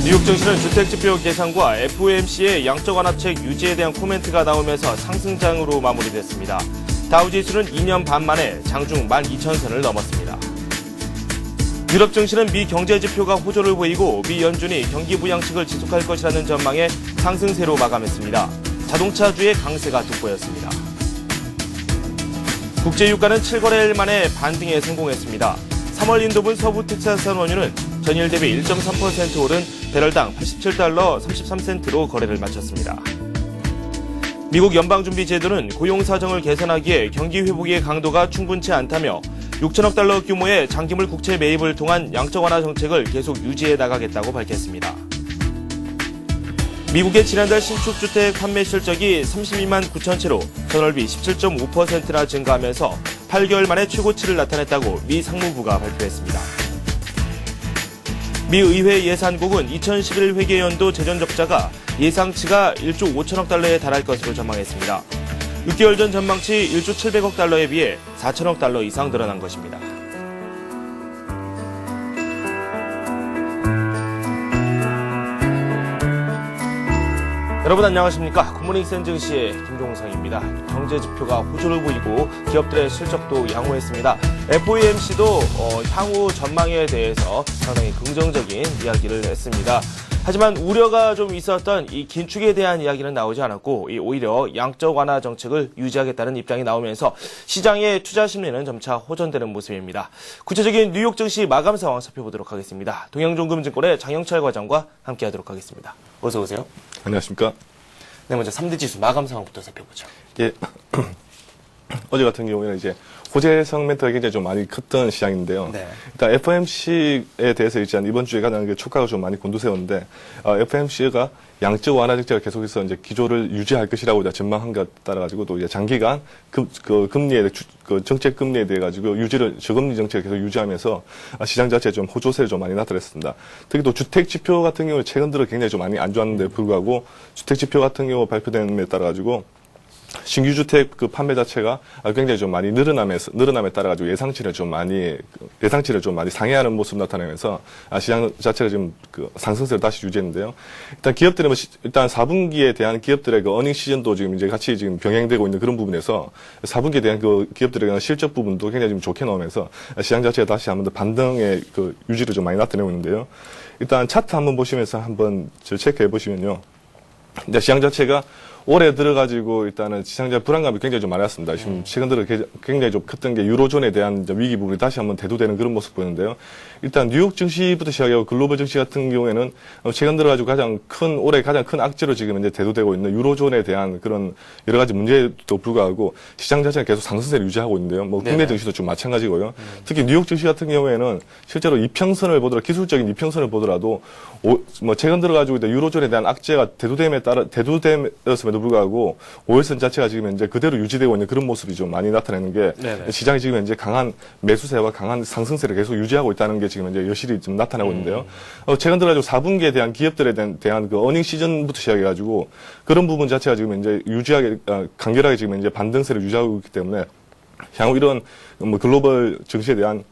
뉴욕 증시는 주택지표 개선과 FOMC의 양적 완화책 유지에 대한 코멘트가 나오면서 상승장으로 마무리됐습니다. 다우지수는 2년 반 만에 장중 12,000선을 넘었습니다. 유럽 증시는 미 경제지표가 호조를 보이고 미 연준이 경기 부양책을 지속할 것이라는 전망에 상승세로 마감했습니다. 자동차주의 강세가 돋보였습니다. 국제유가는 7거래일 만에 반등에 성공했습니다. 3월 인도분 서부 텍사스산 원유는 전일 대비 1.3% 오른 배럴당 87달러 33센트로 거래를 마쳤습니다. 미국 연방준비제도는 고용 사정을 개선하기에 경기 회복의 강도가 충분치 않다며 6천억 달러 규모의 장기물 국채 매입을 통한 양적 완화 정책을 계속 유지해 나가겠다고 밝혔습니다. 미국의 지난달 신축주택 판매 실적이 32만 9천 채로 전월비 17.5%나 증가하면서 8개월 만에 최고치를 나타냈다고 미 상무부가 발표했습니다. 미 의회 예산국은 2011 회계연도 재정적자가 예상치가 1조 5천억 달러에 달할 것으로 전망했습니다. 6개월 전 전망치 1조 700억 달러에 비해 4천억 달러 이상 늘어난 것입니다. 여러분 안녕하십니까. 굿모닝 센증시의 김종상입니다. 경제지표가 호조를 보이고 기업들의 실적도 양호했습니다. FOMC도 향후 전망에 대해서 상당히 긍정적인 이야기를 했습니다. 하지만 우려가 좀 있었던 이 긴축에 대한 이야기는 나오지 않았고 오히려 양적 완화 정책을 유지하겠다는 입장이 나오면서 시장의 투자 심리는 점차 호전되는 모습입니다. 구체적인 뉴욕 증시 마감 상황 살펴보도록 하겠습니다. 동양종금증권의 장영철 과장과 함께하도록 하겠습니다. 어서 오세요. 안녕하십니까. 네, 먼저 3대 지수 마감 상황부터 살펴보죠. 예. 어제 같은 경우에는 이제 호재성 멘트가 굉장히 좀 많이 컸던 시장인데요. 네. 일단 FOMC에 대해서 일단 이번 주에 가장 촉각을 좀 많이 곤두세웠는데, FOMC가 양적 완화 정책을 계속해서 이제 기조를 유지할 것이라고 전망한 것 따라가지고 또 이제 장기간 금리에 정책 금리에 대해 가지고 저금리 정책을 계속 유지하면서 시장 자체에 좀 호조세를 좀 많이 나타냈습니다. 특히 또 주택 지표 같은 경우 최근 들어 굉장히 좀 많이 안 좋았는데 불구하고 주택 지표 같은 경우 발표됨에 따라 가지고 신규 주택 판매 자체가 굉장히 좀 많이 늘어남에 따라가지고 예상치를 좀 많이 상회하는 모습 나타내면서 시장 자체가 지금 상승세를 다시 유지했는데요. 일단 기업들은 일단 4분기에 대한 기업들의 어닝 시즌도 지금 이제 같이 지금 병행되고 있는 그런 부분에서 4분기에 대한 기업들의 실적 부분도 굉장히 좀 좋게 나오면서 시장 자체가 다시 한번 더 반등의 유지를 좀 많이 나타내고 있는데요. 일단 차트 한번 보시면서 한번 체크해 보시면요. 이제 시장 자체가 올해 들어가지고 일단은 시장자 불안감이 굉장히 좀 많았습니다. 지금 최근 들어 굉장히 좀 컸던 게 유로존에 대한 위기 부분이 다시 한번 대두되는 그런 모습 보이는데요. 일단 뉴욕 증시부터 시작하고 글로벌 증시 같은 경우에는 최근 들어가지고 올해 가장 큰 악재로 지금 이제 대두되고 있는 유로존에 대한 그런 여러 가지 문제도 불구하고 시장 자체가 계속 상승세를 유지하고 있는데요. 국내 증시도 좀 마찬가지고요. 특히 뉴욕 증시 같은 경우에는 실제로 이평선을 보더라도 기술적인 이평선을 보더라도 최근 들어가지고 유로존에 대한 악재가 대두됨에도 불구하고 5일선 자체가 지금 현재 그대로 유지되고 있는 그런 모습이 좀 많이 나타내는 게 네네. 시장이 지금 현재 강한 매수세와 강한 상승세를 계속 유지하고 있다는 게 지금 현재 여실히 좀 나타나고 있는데요. 최근 들어가지고 4분기에 대한 기업들에 대한 어닝 시즌부터 시작해가지고 그런 부분 자체가 지금 현재 간결하게 지금 현재 반등세를 유지하고 있기 때문에 향후 이런 글로벌 증시에 대한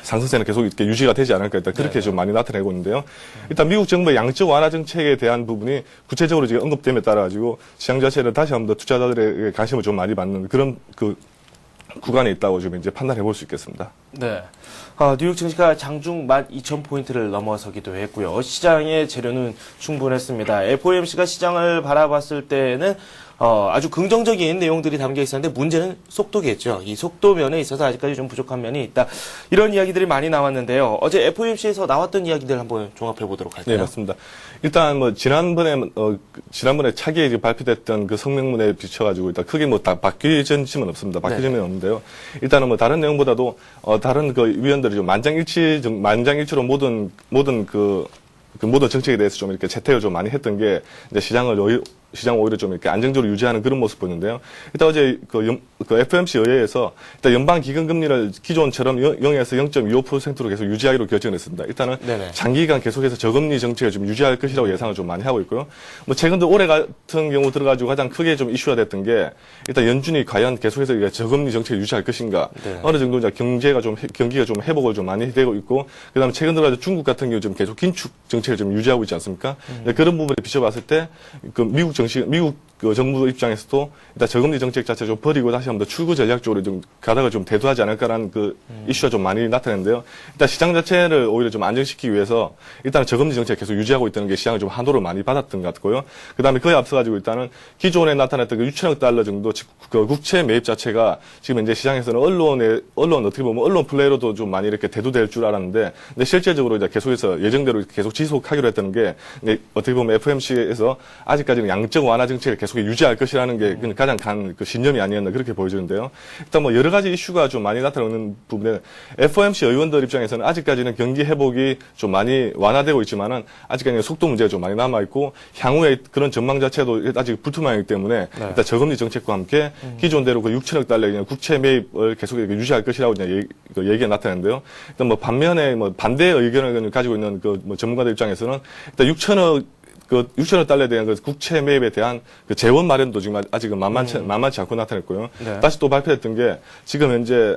상승세는 계속 이렇게 유지가 되지 않을까 일단 그렇게 좀 많이 나타내고 있는데요. 일단 미국 정부의 양적 완화 정책에 대한 부분이 구체적으로 지금 언급됨에 따라 가지고 시장 자체는 다시 한번 더 투자자들의 관심을 좀 많이 받는 그런 구간에 있다고 좀 이제 판단해 볼 수 있겠습니다. 네. 뉴욕 증시가 장중 12,000포인트를 넘어서기도 했고요. 시장의 재료는 충분했습니다. FOMC가 시장을 바라봤을 때는 아주 긍정적인 내용들이 담겨 있었는데 문제는 속도겠죠. 이 속도 면에 있어서 아직까지 좀 부족한 면이 있다. 이런 이야기들이 많이 나왔는데요. 어제 FOMC에서 나왔던 이야기들 한번 종합해 보도록 할까요? 네, 맞습니다. 일단 지난번에 차기에 발표됐던 그 성명문에 비춰가지고 일단 크게 다 바뀌어진 점은 없습니다. 바뀌어진 점은 없는데요. 일단은 다른 내용보다도 다른 위원들이 좀 만장일치로 모든 정책에 대해서 좀 이렇게 채택을 좀 많이 했던 게 이제 시장을 시장 오히려 좀 이렇게 안정적으로 유지하는 그런 모습 보이는데요. 일단 어제 그 FOMC 의회에서 일단 연방 기금 금리를 기존처럼 0에서 0.25%로 계속 유지하기로 결정을 했습니다. 일단은 네네. 장기간 계속해서 저금리 정책을 좀 유지할 것이라고 예상을 좀 많이 하고 있고요. 뭐 최근 올해 같은 경우 들어가지고 가장 크게 좀 이슈가 됐던 게 일단 연준이 과연 계속해서 이게 저금리 정책을 유지할 것인가, 네. 어느 정도 이제 경기가 좀 회복을 좀 많이 되고 있고, 그다음에 최근 들어가지고 중국 같은 경우 좀 계속 긴축 정책을 좀 유지하고 있지 않습니까? 그런 부분에 비춰봤을 때 그 미국 그 정부 입장에서도 일단 저금리 정책 자체 좀 버리고 다시 한번 더 출구 전략 쪽으로 좀 가닥을 좀 대두하지 않을까라는 그 이슈가 좀 많이 나타났는데요. 일단 시장 자체를 오히려 좀 안정시키기 위해서 일단 저금리 정책 계속 유지하고 있다는 게 시장을 좀 한도를 많이 받았던 것 같고요. 그다음에 그에 앞서가지고 일단은 기존에 나타났던 그 6천억 달러 정도 그 국채 매입 자체가 지금 이제 시장에서는 언론 어떻게 보면 언론 플레이로도 좀 많이 이렇게 대두될 줄 알았는데, 근데 실제적으로 이제 계속해서 예정대로 계속 지속하기로 했다는 게 어떻게 보면 FOMC에서 아직까지는 양적 완화 정책을 계속 유지할 것이라는 게 가장 그 신념이 아니었나 그렇게 보여지는데요. 일단 뭐 여러 가지 이슈가 좀 많이 나타나는 부분에 FOMC 의원들 입장에서는 아직까지는 경기 회복이 좀 많이 완화되고 있지만은 아직까지는 속도 문제가 좀 많이 남아 있고, 향후에 그런 전망 자체도 아직 불투명하기 때문에 네. 일단 저금리 정책과 함께 기존대로 그 6천억 달러의 그냥 국채 매입을 계속 유지할 것이라고 그 얘기가 나타났는데요. 일단 뭐 반면에 뭐 반대의 의견을 가지고 있는 그 뭐 전문가들 입장에서는 일단 6천억 달러에 대한 그 국채 매입에 대한 그 재원 마련도 지금 아직은 만만치 않고 나타났고요. 네. 다시 또 발표됐던 게 지금 현재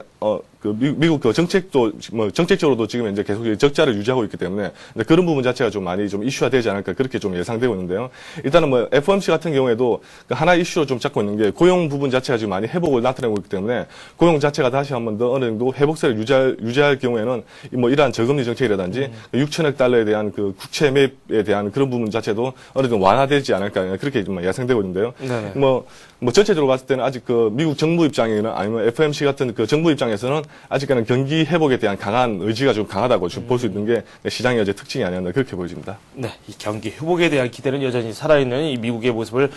그 미국 그 정책도 뭐 정책적으로도 지금 현재 계속 적자를 유지하고 있기 때문에 그런 부분 자체가 좀 많이 좀 이슈화 되지 않을까 그렇게 좀 예상되고 있는데요. 일단은 뭐 FOMC 같은 경우에도 그 하나 이슈로 좀 잡고 있는 게 고용 부분 자체가 지금 많이 회복을 나타내고 있기 때문에 고용 자체가 다시 한번 더 어느 정도 회복세를 유지할 경우에는 뭐 이러한 저금리 정책이라든지 6천억 달러에 대한 그 국채 매입에 대한 그런 부분 자체도 어느 정도 완화되지 않을까 그렇게 좀 예상되고 있는데요. 네네. 뭐 전체적으로 봤을 때는 아직 그 미국 정부 입장이나 아니면 FOMC 같은 그 정부 입장에서는 아직까지는 경기 회복에 대한 강한 의지가 좀 강하다고 지금 볼 수 있는 게 시장의 어제 특징이 아니었나 그렇게 보여집니다. 네, 이 경기 회복에 대한 기대는 여전히 살아있는 이 미국의 모습을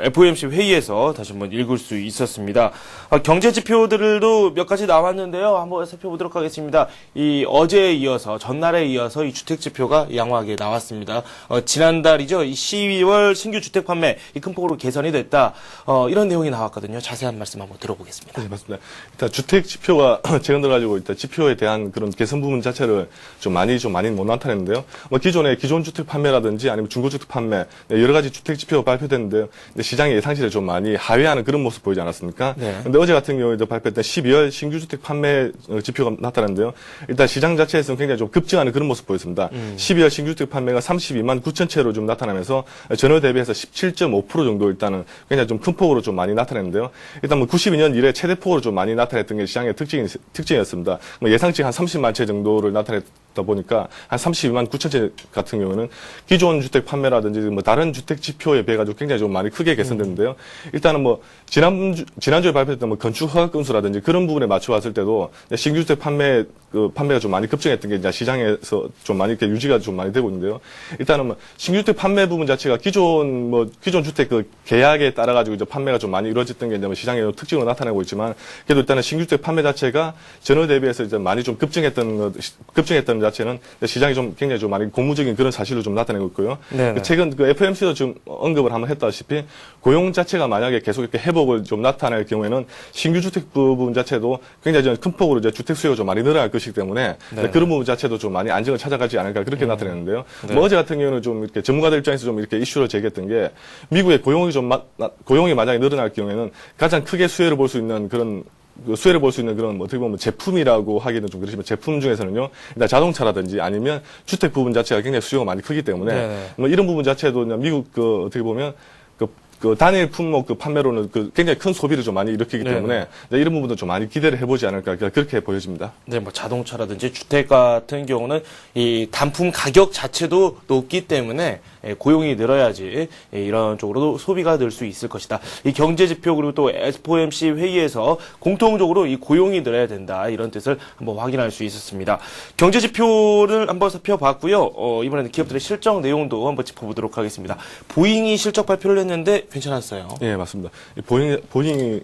FOMC 회의에서 다시 한번 읽을 수 있었습니다. 경제 지표들도 몇 가지 나왔는데요. 한번 살펴보도록 하겠습니다. 이 어제에 이어서 전날에 이어서 이 주택 지표가 양호하게 나왔습니다. 지난달이죠. 이 12월 신규 주택 판매 이 큰 폭으로 개선이 됐다. 이런 내용이 나왔거든요. 자세한 말씀 한번 들어보겠습니다. 네, 맞습니다. 일단 주택 지표가 최근 들어가지고 일단 지표에 대한 그런 개선 부분 자체를 좀 많이 못 나타냈는데요. 뭐 기존 주택 판매라든지 아니면 중고주택 판매 여러 가지 주택 지표가 발표됐는데요. 근데 시장의 예상치를 좀 많이 하회하는 그런 모습 보이지 않았습니까? 네. 근데 어제 같은 경우에도 발표했던 12월 신규 주택 판매 지표가 나타났는데요. 일단 시장 자체에서는 굉장히 좀 급증하는 그런 모습 보였습니다. 12월 신규 주택 판매가 32만 9천 채로 좀 나타나면서 전월 대비해서 17.5% 정도 일단은 굉장히 좀 큰 폭으로 좀 많이 나타냈는데요. 일단 뭐 92년 이래 최대 폭으로 좀 많이 나타냈던 게 시장의 특징이었습니다. 뭐 예상치 한 30만 채 정도를 나타냈다 보니까 한 32만 9천 채 같은 경우는 기존 주택 판매라든지 뭐 다른 주택 지표에 비해 가지고 굉장히 좀 많이 크게 개선됐는데요. 일단은 뭐 지난주에 발표했던 뭐 건축 허가 건수라든지 그런 부분에 맞춰 봤을 때도 신규 주택 판매가 좀 많이 급증했던 게 이제 시장에서 좀 많이 이렇게 유지가 좀 많이 되고 있는데요. 일단은 뭐 신규 주택 판매 부분 자체가 기존 주택 그 계약에 따라 가지고 이제 판매가 좀 많이 이루어졌던 게 이제 뭐 시장의 특징으로 나타나고 있지만, 그래도 일단은 신규 주택 판매 자체가 전월 대비해서 이제 많이 좀 급증했던 자체는 시장이 좀 굉장히 좀 많이 고무적인 그런 사실로 좀 나타내고 있고요. 네네. 최근 그 FOMC도 좀 언급을 한번 했다시피 고용 자체가 만약에 계속 이렇게 회복을 좀 나타낼 경우에는 신규 주택 부분 자체도 굉장히 좀 큰 폭으로 이제 주택 수요가 좀 많이 늘어날 것이기 때문에 네. 그런 부분 자체도 좀 많이 안정을 찾아가지 않을까 그렇게 나타내는데요. 네. 뭐 어제 같은 경우는 좀 이렇게 전문가들 입장에서 좀 이렇게 이슈를 제기했던 게 미국의 고용이 만약에 늘어날 경우에는 가장 크게 수혜를 볼 수 있는 그런 어떻게 보면 제품이라고 하기는 좀 그렇지만 제품 중에서는요, 일단 자동차라든지 아니면 주택 부분 자체가 굉장히 수요가 많이 크기 때문에 네네. 뭐 이런 부분 자체도 미국 어떻게 보면 그 단일 품목 판매로는 굉장히 큰 소비를 좀 많이 일으키기 네네. 때문에 이런 부분도 좀 많이 기대를 해보지 않을까 그렇게 보여집니다. 네, 뭐 자동차라든지 주택 같은 경우는 이 단품 가격 자체도 높기 때문에 고용이 늘어야지 이런 쪽으로도 소비가 늘 수 있을 것이다. 이 경제 지표 그리고 또 FOMC 회의에서 공통적으로 이 고용이 늘어야 된다 이런 뜻을 한번 확인할 수 있었습니다. 경제 지표를 한번 살펴봤고요. 이번에는 기업들의 실적 내용도 한번 짚어보도록 하겠습니다. 보잉이 실적 발표를 했는데 괜찮았어요. 예, 맞습니다. 보잉이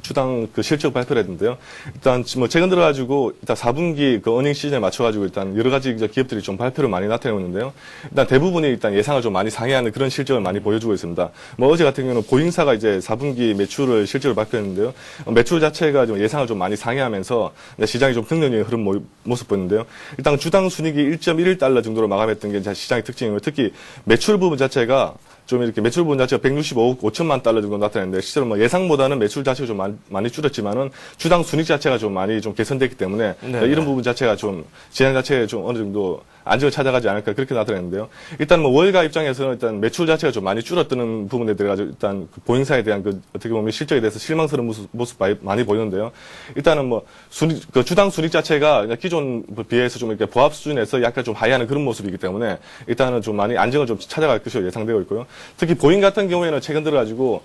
주당 그 실적 발표를 했는데요. 일단 뭐 최근 들어가지고 일단 4분기 그 어닝 시즌에 맞춰가지고 일단 여러 가지 기업들이 좀 발표를 많이 나타내고 있는데요. 일단 대부분이 일단 예상을 좀 많이 상회하는 그런 실적을 많이 보여주고 있습니다. 뭐 어제 같은 경우는 보잉사가 이제 4분기 매출을 실적을 발표했는데요. 매출 자체가 좀 예상을 좀 많이 상회하면서 시장이 좀 긍정적인 흐름 모습 보였는데요. 일단 주당 순이익이 1.11달러 정도로 마감했던 게 시장의 특징이고요. 특히 매출 부분 자체가 좀 이렇게 매출 부분 자체가 165억 5천만 달러 정도 나타냈는데 실제로 뭐 예상보다는 매출 자체가 좀 많이 줄었지만은 주당 순익 자체가 좀 많이 좀 개선됐기 때문에 이런 부분 자체가 좀 시장 자체에 좀 어느 정도 안정을 찾아가지 않을까 그렇게 나타냈는데요. 일단 뭐 월가 입장에서는 일단 매출 자체가 좀 많이 줄었다는 부분에 들어가지고 일단 그 보잉사에 대한 그 어떻게 보면 실적에 대해서 실망스러운 모습 많이 보이는데요. 일단은 뭐 그 주당 순익 자체가 기존 비해서 좀 이렇게 보합 수준에서 약간 좀 하회하는 그런 모습이기 때문에 일단은 좀 많이 안정을 좀 찾아갈 것으로 예상되고 있고요. 특히 보잉 같은 경우에는 최근 들어가지고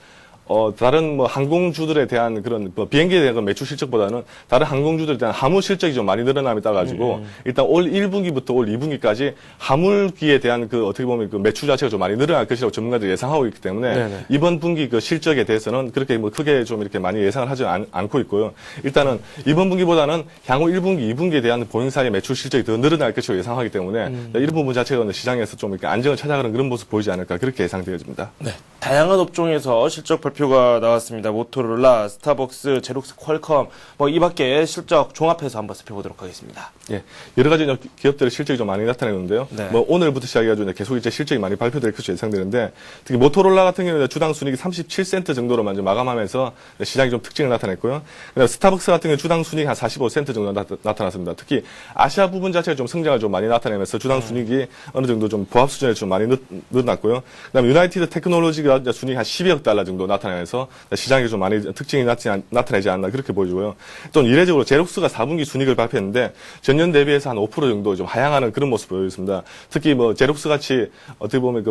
다른 뭐 항공주들에 대한 그런 뭐 비행기에 대한 매출 실적보다는 다른 항공주들에 대한 화물 실적이 좀 많이 늘어남에 따라 가지고 일단 올 1분기부터 올 2분기까지 화물기에 대한 그 어떻게 보면 그 매출 자체가 좀 많이 늘어날 것이라고 전문가들이 예상하고 있기 때문에 이번 분기 그 실적에 대해서는 그렇게 뭐 크게 좀 이렇게 많이 예상을 하지 않고 있고요. 일단은 이번 분기보다는 향후 1분기, 2분기에 대한 보잉사의 매출 실적이 더 늘어날 것이라고 예상하기 때문에 이런 부분 자체가 시장에서 좀 이렇게 안정을 찾아가는 그런 모습 보이지 않을까 그렇게 예상되어집니다. 네. 다양한 업종에서 실적 발표가 나왔습니다. 모토로라, 스타벅스, 제록스, 퀄컴 뭐 이 밖에 실적 종합해서 한번 살펴보도록 하겠습니다. 예, 여러 가지 기업들의 실적이 좀 많이 나타내는데요. 네. 뭐 오늘부터 시작해가지고 계속 이제 실적이 많이 발표될 것으로 예상되는데 특히 모토로라 같은 경우는 주당 순이익이 37센트 정도로만 좀 마감하면서 시장이 좀 특징을 나타냈고요. 그다음 스타벅스 같은 경우 주당 순이익 한 45센트 정도 나타났습니다. 특히 아시아 부분 자체가 좀 성장을 좀 많이 나타내면서 주당 순이익이 어느 정도 좀 보합 수준에 좀 많이 늘어났고요. 그다음 유나이티드 테크놀로지가 순이익 한 12억 달러 정도 나타내면서 시장이 좀 많이 특징이 나타내지 않나 그렇게 보여주고요. 또 이례적으로 제록스가 4분기 순이익을 발표했는데 전년 대비해서 한 5% 정도 좀 하향하는 그런 모습 보여줬습니다. 특히 뭐 제록스 같이 어떻게 보면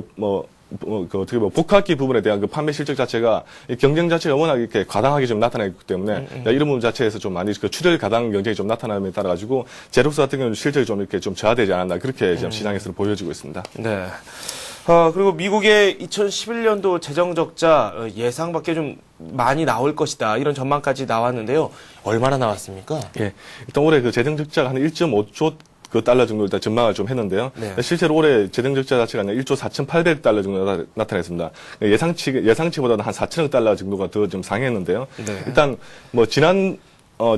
어떻게 보면 복합기 부분에 대한 그 판매 실적 자체가 경쟁 자체가 워낙 이렇게 과당하게 좀 나타나기 때문에 이런 부분 자체에서 좀 많이 그 출혈 가당 경쟁이 좀 나타남에 따라 가지고 제록스 같은 경우는 실적이 좀 이렇게 좀 저하되지 않았나 그렇게 지금 시장에서 보여지고 있습니다. 네. 그리고 미국의 2011년도 재정 적자 예상 밖에 좀 많이 나올 것이다. 이런 전망까지 나왔는데요. 얼마나 나왔습니까? 예. 일단 올해 그 재정 적자가 한 1.5조 그 달러 정도 일단 전망을 좀 했는데요. 네. 실제로 올해 재정 적자 자체가 1조 4,800달러 정도 나타냈습니다. 예상치보다는 한 4천억 달러 정도가 더 좀 상했는데요. 네. 일단 뭐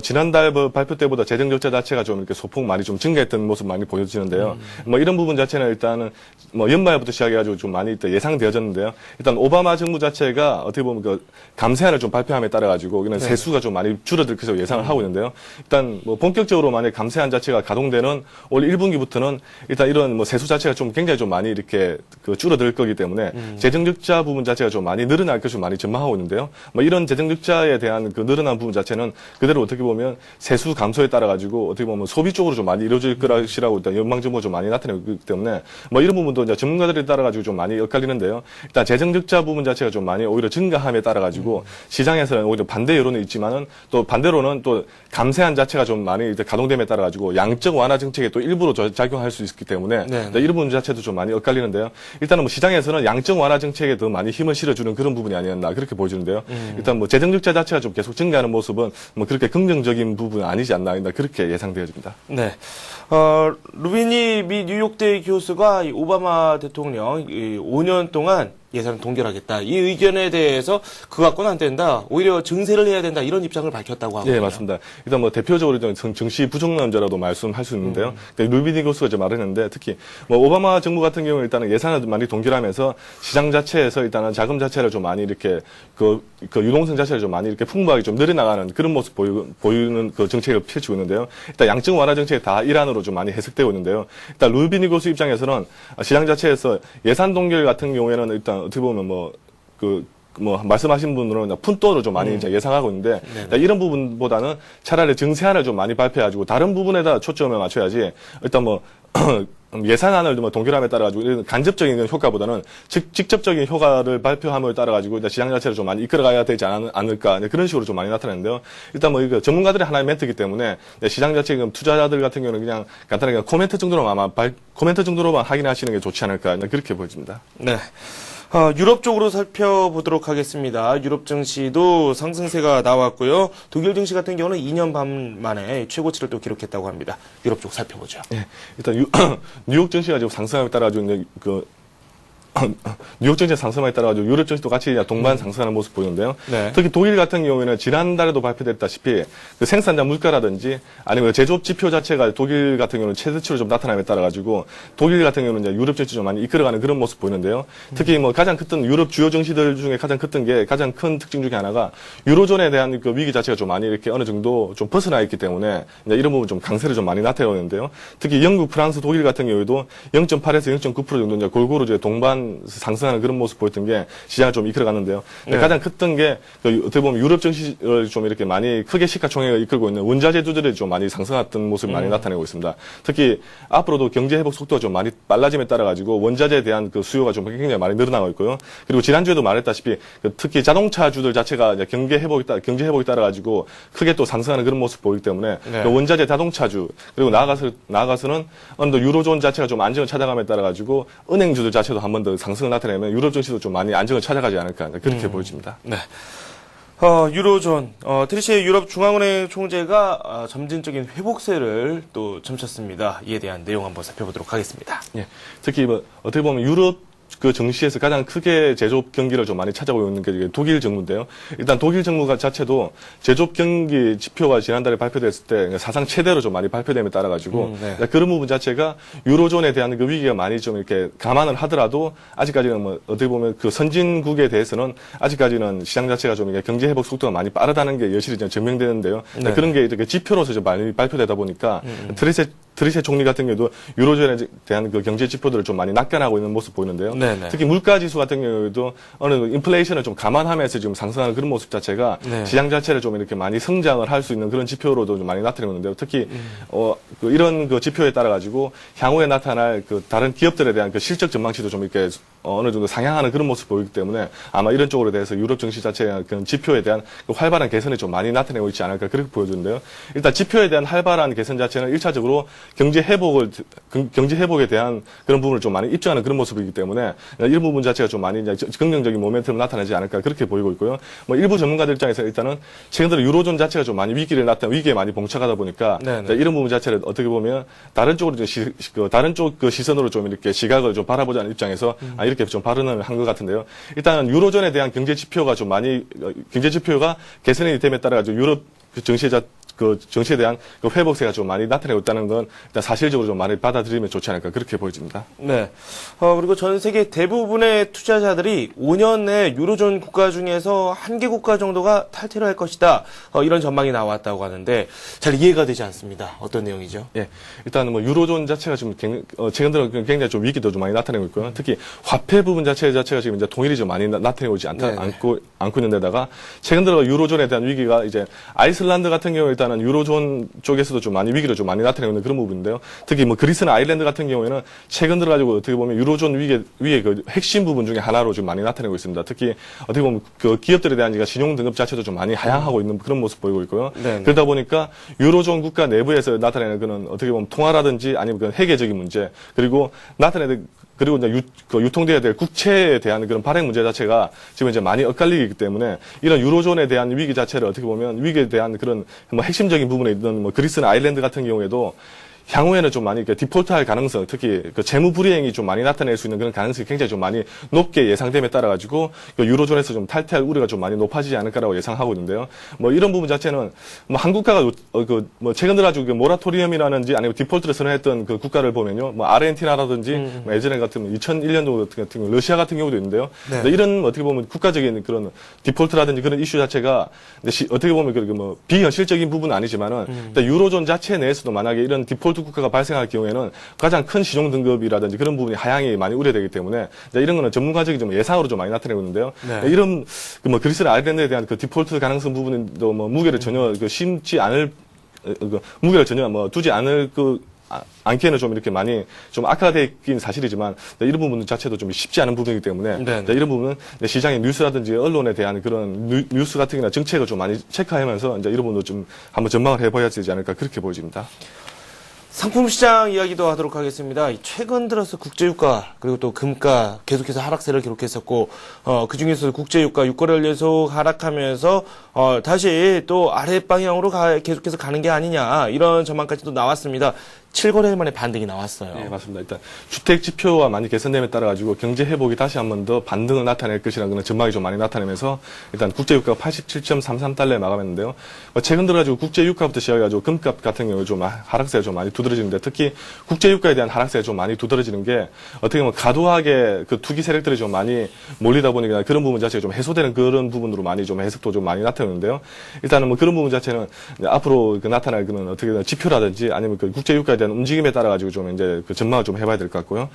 지난달 발표 때보다 재정 적자 자체가 좀 이렇게 소폭 많이 좀 증가했던 모습 많이 보여지는데요. 뭐 이런 부분 자체는 일단은 뭐 연말부터 시작해가지고 좀 많이 예상되어졌는데요. 일단 오바마 정부 자체가 어떻게 보면 그 감세안을 좀 발표함에 따라 가지고 이런 세수가 좀 많이 줄어들 것으로 예상을 하고 있는데요. 일단 뭐 본격적으로 만약 감세안 자체가 가동되는 올 1분기부터는 일단 이런 뭐 세수 자체가 좀 굉장히 좀 많이 이렇게 그 줄어들 거기 때문에 재정 적자 부분 자체가 좀 많이 늘어날 것으로 많이 전망하고 있는데요. 뭐 이런 재정 적자에 대한 그 늘어난 부분 자체는 그대로 어떻게 보면 세수 감소에 따라 가지고 어떻게 보면 소비 쪽으로 좀 많이 이루어질 것이라고 일단 연방 정보가 좀 많이 나타내고 있기 때문에 뭐 이런 부분도 이제 전문가들에 따라 가지고 좀 많이 엇갈리는데요. 일단 재정 적자 부분 자체가 좀 많이 오히려 증가함에 따라 가지고 시장에서는 오히려 반대 여론이 있지만은 또 반대로는 또 감세안 자체가 좀 많이 이제 가동됨에 따라 가지고 양적 완화 정책에 또 일부러 작용할 수 있기 때문에 이런 부분 자체도 좀 많이 엇갈리는데요. 일단은 뭐 시장에서는 양적 완화 정책에 더 많이 힘을 실어주는 그런 부분이 아니었나 그렇게 보여지는데요. 일단 뭐 재정 적자 자체가 좀 계속 증가하는 모습은 뭐 그렇게 긍정적인 부분은 아니지 않나 그렇게 예상되어집니다. 네. 루비니 미 뉴욕대 교수가 이 오바마 대통령 5년 동안 예산을 동결하겠다. 이 의견에 대해서 그거 갖고는 안 된다. 오히려 증세를 해야 된다. 이런 입장을 밝혔다고 하거든요. 네, 맞습니다. 일단 뭐 대표적으로 정시 부정론자라도 말씀할 수 있는데요. 루비니 교수가 이제 말했는데 특히 뭐 오바마 정부 같은 경우 일단은 예산을 많이 동결하면서 시장 자체에서 일단은 자금 자체를 좀 많이 이렇게 그 유동성 자체를 좀 많이 이렇게 풍부하게 좀 늘어나가는 그런 모습 보이는 그 정책을 펼치고 있는데요. 일단 양적 완화 정책의 다 일환으로 좀 많이 해석되고 있는데요. 일단 루비니 교수 입장에서는 시장 자체에서 예산 동결 같은 경우에는 일단 어떻게 보면 말씀하신 분들은 푼돈을 좀 많이 이제 예상하고 있는데 이런 부분보다는 차라리 증세안을 좀 많이 발표해가지고 다른 부분에다 초점을 맞춰야지 일단 뭐 예산안을 뭐 동결함에 따라 가지고 이런 간접적인 효과보다는 직접적인 효과를 발표함을 따라 가지고 일단 시장 자체를 좀 많이 이끌어가야 되지 않을까 그런 식으로 좀 많이 나타나는데요. 일단 뭐 이거 전문가들의 하나의 멘트이기 때문에 시장 자체 투자자들 같은 경우는 그냥 간단하게 코멘트 정도로만 확인하시는 게 좋지 않을까 그렇게 보여집니다. 네. 유럽 쪽으로 살펴보도록 하겠습니다. 유럽 증시도 상승세가 나왔고요. 독일 증시 같은 경우는 2년 반 만에 최고치를 또 기록했다고 합니다. 유럽 쪽 살펴보죠. 예, 일단 뉴욕 증시가 지금 상승함에 따라 가지고 뉴욕 증시 상승함에 따라 가지고 유럽 증시도 같이 동반 상승하는 모습 보이는데요. 네. 특히 독일 같은 경우에는 지난달에도 발표됐다시피 그 생산자 물가라든지 아니면 제조업 지표 자체가 독일 같은 경우는 최저치로 좀 나타남에 따라 가지고 독일 같은 경우는 이제 유럽 증시 좀 많이 이끌어가는 그런 모습 보이는데요. 특히 뭐 가장 컸던 유럽 주요 증시들 중에 가장 컸던 게 가장 큰 특징 중에 하나가 유로존에 대한 그 위기 자체가 좀 많이 이렇게 어느 정도 좀 벗어나 있기 때문에 이제 이런 부분 좀 강세를 좀 많이 나타내는데요. 특히 영국, 프랑스, 독일 같은 경우에도 0.8에서 0.9% 정도 이제 골고루 이제 동반 상승하는 그런 모습 보였던 게 시장을 좀 이끌어갔는데요. 네. 가장 컸던 게 어떻게 보면 유럽 증시를 좀 이렇게 많이 크게 시가총액을 이끌고 있는 원자재주들이 좀 많이 상승했던 모습을 많이 나타내고 있습니다. 특히 앞으로도 경제 회복 속도가 좀 많이 빨라짐에 따라 가지고 원자재에 대한 그 수요가 좀 굉장히 많이 늘어나고 있고요. 그리고 지난주에도 말했다시피 특히 자동차주들 자체가 이제 경제 회복에 따라 가지고 크게 또 상승하는 그런 모습 보이기 때문에 네. 그 원자재 자동차주 그리고 나아가서는 어느 정도 유로존 자체가 좀 안정을 찾아감에 따라 가지고 은행주들 자체도 한 번 더 상승을 나타내면 유럽 증시도 좀 많이 안정을 찾아가지 않을까 그렇게 보여집니다. 네. 유로존, 트리셰 유럽 중앙은행 총재가 점진적인 회복세를 또 점쳤습니다. 이에 대한 내용 한번 살펴보도록 하겠습니다. 예, 특히 뭐 어떻게 보면 유럽 그 증시에서 가장 크게 제조업 경기를 좀 많이 찾아오고 있는 게 독일 정부인데요. 일단 독일 정부 자체도 제조업 경기 지표가 지난달에 발표됐을 때 사상 최대로 좀 많이 발표됨에 따라 가지고 네. 그런 부분 자체가 유로존에 대한 그 위기가 많이 좀 이렇게 감안을 하더라도 아직까지는 뭐 어떻게 보면 그 선진국에 대해서는 아직까지는 시장 자체가 좀 이게 경제 회복 속도가 많이 빠르다는 게 여실히 좀 증명되는데요. 네. 그런 게 이렇게 지표로서 좀 많이 발표되다 보니까 트리셰 총리 같은 경우도 유로존에 대한 그 경제 지표들을 좀 많이 낙관하고 있는 모습 보이는데요. 네네. 특히 물가 지수 같은 경우에도 어느 정도 인플레이션을 좀 감안하면서 지금 상승하는 그런 모습 자체가 네. 시장 자체를 좀 이렇게 많이 성장을 할 수 있는 그런 지표로도 좀 많이 나타내고 있는데요. 특히 이런 그 지표에 따라 가지고 향후에 나타날 그 다른 기업들에 대한 그 실적 전망치도 좀 이렇게 어느 정도 상향하는 그런 모습 보이기 때문에 아마 이런 쪽으로 대해서 유럽 증시 자체의 그런 지표에 대한 그 활발한 개선이 좀 많이 나타내고 있지 않을까 그렇게 보여주는데요. 일단 지표에 대한 활발한 개선 자체는 1차적으로 경제 회복에 대한 그런 부분을 좀 많이 입증하는 그런 모습이기 때문에 이런 부분 자체가 좀 많이 이제 긍정적인 모멘텀을 나타내지 않을까 그렇게 보이고 있고요. 뭐 일부 전문가들 입장에서 일단은 최근 들어 유로존 자체가 좀 많이 위기에 많이 봉착하다 보니까 이런 부분 자체를 어떻게 보면 다른 쪽으로 다른 쪽 그 시선으로 좀 이렇게 시각을 좀 바라보자는 입장에서 이렇게 좀 발언을 한 것 같은데요. 일단은 유로존에 대한 경제 지표가 좀 많이 경제 지표가 개선이 됨에 따라 가지고 유럽 정치에 대한 그 회복세가 좀 많이 나타내고 있다는 건 일단 사실적으로 좀 많이 받아들이면 좋지 않을까 그렇게 보여집니다. 네. 그리고 전 세계 대부분의 투자자들이 5년 내 유로존 국가 중에서 한 개 국가 정도가 탈퇴를 할 것이다. 이런 전망이 나왔다고 하는데 잘 이해가 되지 않습니다. 어떤 내용이죠? 예. 일단 뭐 유로존 자체가 지금 최근 들어 굉장히 좀 위기도 좀 많이 나타내고 있고요. 특히 화폐 부분 자체가 지금 이제 통일이 좀 많이 나타내고 있지 않고 있는 데다가 최근 들어 유로존에 대한 위기가 이제 아이슬란드 같은 경우 일단은 유로존 쪽에서도 좀 많이 위기를 좀 많이 나타내고 있는 그런 부분인데요. 특히 뭐 그리스나 아일랜드 같은 경우에는 최근 들어 가지고 어떻게 보면 유로존 위기의 그 핵심 부분 중에 하나로 좀 많이 나타내고 있습니다. 특히 어떻게 보면 그 기업들에 대한 신용 등급 자체도 좀 많이 하향하고 있는 그런 모습 보이고 있고요. 네네. 그러다 보니까 유로존 국가 내부에서 나타내는 그런 어떻게 보면 통화라든지 아니면 그런 회계적인 문제 그리고 이제 유통돼야 될 국채에 대한 그런 발행 문제 자체가 지금 이제 많이 엇갈리기 때문에 이런 유로존에 대한 위기 자체를 어떻게 보면 위기에 대한 그런 뭐 핵심적인 부분에 있는 뭐 그리스나 아일랜드 같은 경우에도 향후에는 좀 많이 디폴트할 가능성, 특히 그 재무 불이행이 좀 많이 나타낼 수 있는 그런 가능성이 굉장히 좀 많이 높게 예상됨에 따라 가지고 유로존에서 좀 탈퇴할 우려가 좀 많이 높아지지 않을까라고 예상하고 있는데요. 뭐 이런 부분 자체는 뭐 한국가가 뭐 최근 들어 가지고 모라토리엄이라든지 아니면 디폴트를 선언했던 그 국가를 보면요, 뭐 아르헨티나라든지 뭐 예전에 같은 2001년도 같은 경우 러시아 같은 경우도 있는데요. 네. 이런 어떻게 보면 국가적인 그런 디폴트라든지 그런 이슈 자체가 어떻게 보면 뭐 비현실적인 부분은 아니지만은 유로존 자체 내에서도 만약에 이런 디폴트 국가가 발생할 경우에는 가장 큰 신용 등급이라든지 그런 부분이 하향이 많이 우려되기 때문에 이런 거는 전문가적인 좀 예상으로 좀 많이 나타내고 있는데요. 네. 이런 뭐 그리스나 아일랜드에 대한 그 디폴트 가능성 부분도 뭐 무게를 전혀 무게를 전혀 뭐 두지 않을 않기에는 좀 이렇게 많이 좀 악화되긴 사실이지만 이런 부분 자체도 좀 쉽지 않은 부분이기 때문에 이런 부분은 시장의 뉴스라든지 언론에 대한 그런 뉴스 같은 거나 정책을 좀 많이 체크하면서 이제 이런 부분도 좀 한번 전망을 해봐야 되지 않을까 그렇게 보여집니다. 상품 시장 이야기도 하도록 하겠습니다. 최근 들어서 국제유가 그리고 또 금가 계속해서 하락세를 기록했었고 그중에서 국제유가 6거래일 연속 하락하면서 다시 또 아래 방향으로 계속해서 가는 게 아니냐 이런 전망까지도 나왔습니다. 7거래일 만에 반등이 나왔어요. 네, 맞습니다. 일단 주택 지표가 많이 개선됨에 따라 가지고 경제 회복이 다시 한 번 더 반등을 나타낼 것이라는 그런 전망이 좀 많이 나타나면서 일단 국제유가가 87.33달러에 마감했는데요. 최근 들어 가지고 국제유가부터 시작해가지고 금값 같은 경우 좀 하락세가 좀 많이 두드러지는데 특히 국제유가에 대한 하락세가 좀 많이 두드러지는 게 어떻게 보면 과도하게 그 투기 세력들이 좀 많이 몰리다 보니까 그런 부분 자체가 좀 해소되는 그런 부분으로 많이 좀 해석도 좀 많이 나타나는데요. 일단은 뭐 그런 부분 자체는 앞으로 나타날 그런 어떻게 보면 지표라든지 아니면 그 국제유가에 대한 움직임에 따라 가지고 좀 이제 그 전망을 좀 해봐야 될 것 같고요.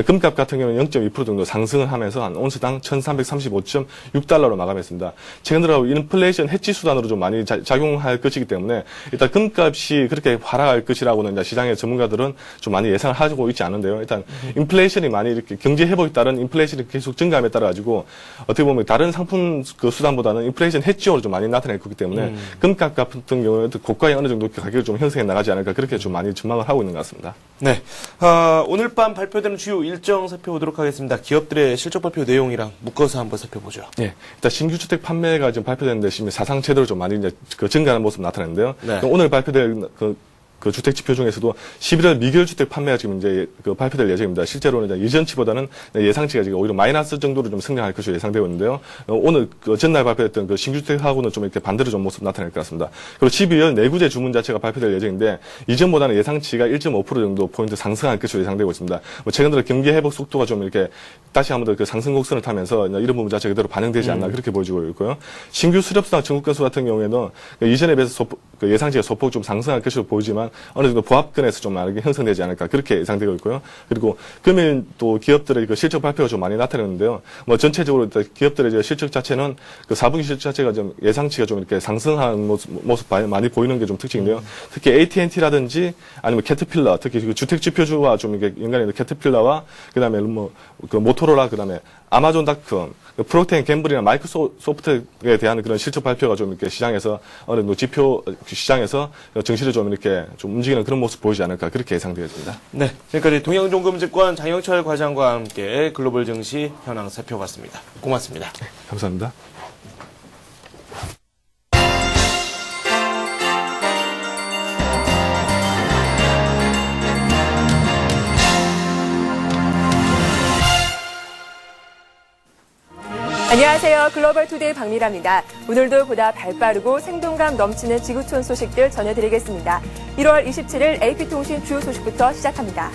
금값 같은 경우는 0.2% 정도 상승을 하면서 한 온스당 1,335.6달러로 마감했습니다. 최근 들어 인플레이션 해지 수단으로 좀 많이 작용할 것이기 때문에 일단 금값이 그렇게 하락할 것이라고는 이제 시장의 전문가들은 좀 많이 예상을 하고 있지 않은데요. 일단 인플레이션이 많이 이렇게 경제 회복에 따른 인플레이션이 계속 증가함에 따라 가지고 어떻게 보면 다른 상품 그 수단보다는 인플레이션 해지용으로 좀 많이 나타날 거기 때문에 금값 같은 경우에는 고가에 어느 정도 가격이 좀 형성해 나가지 않을까 그렇게 좀 많이 전망을 하고 있는 것 같습니다. 네. 오늘 밤 발표되는 주요 일정 살펴보도록 하겠습니다. 기업들의 실적 발표 내용이랑 묶어서 한번 살펴보죠. 네. 일단 신규 주택 판매가 지금 발표됐는데 지금 사상 최대로 좀 많이 이제 그 증가하는 모습 나타나는데요. 네. 오늘 발표될 그 주택 지표 중에서도 11월 미결 주택 판매가 지금 이제 그 발표될 예정입니다. 실제로는 이제 예전치보다는 예상치가 지금 오히려 마이너스 정도로 좀 성장할 것으로 예상되고 있는데요. 오늘 그 전날 발표됐던 그 신규 주택하고는 좀 이렇게 반대로 좀 모습 나타날 것 같습니다. 그리고 12월 내구재 주문 자체가 발표될 예정인데 이전보다는 예상치가 1.5% 정도 포인트 상승할 것으로 예상되고 있습니다. 뭐 최근 들어 경기 회복 속도가 좀 이렇게 다시 한번 더 그 상승 곡선을 타면서 이런 부분 자체가 그대로 반영되지 않나 그렇게 보여지고 있고요. 신규 수렵수당 청구 건수 같은 경우에는 이전에 비해서 예상치가 소폭 좀 상승할 것으로 보이지만 어느 정도 보합권에서 좀 많이 형성되지 않을까 그렇게 예상되고 있고요. 그리고 금일 또 기업들의 그 실적 발표가 좀 많이 나타나는데요. 뭐 전체적으로 기업들의 이제 실적 자체는 그 4분기 실적 자체가 좀 예상치가 좀 이렇게 상승하는 모습 많이 보이는 게 좀 특징인데요. 특히 AT&T라든지 아니면 캐터필러, 특히 그 주택 지표주와 좀 이게 연관이 있는 캐터필러와 그다음에 뭐 그 모토로라 그다음에 아마존닷컴, 프록터 앤 갬블이나 마이크로소프트에 대한 그런 실적 발표가 좀 이렇게 시장에서 어느 정도 지표 시장에서 정시를 좀 이렇게 좀 움직이는 그런 모습 보이지 않을까 그렇게 예상되어집니다. 네. 지금까지 동양종금증권 장영철 과장과 함께 글로벌 증시 현황 살펴봤습니다. 고맙습니다. 네, 감사합니다. 안녕하세요. 글로벌투데이 박미라입니다. 오늘도 보다 발빠르고 생동감 넘치는 지구촌 소식들 전해드리겠습니다. 1월 27일 AP통신 주요 소식부터 시작합니다.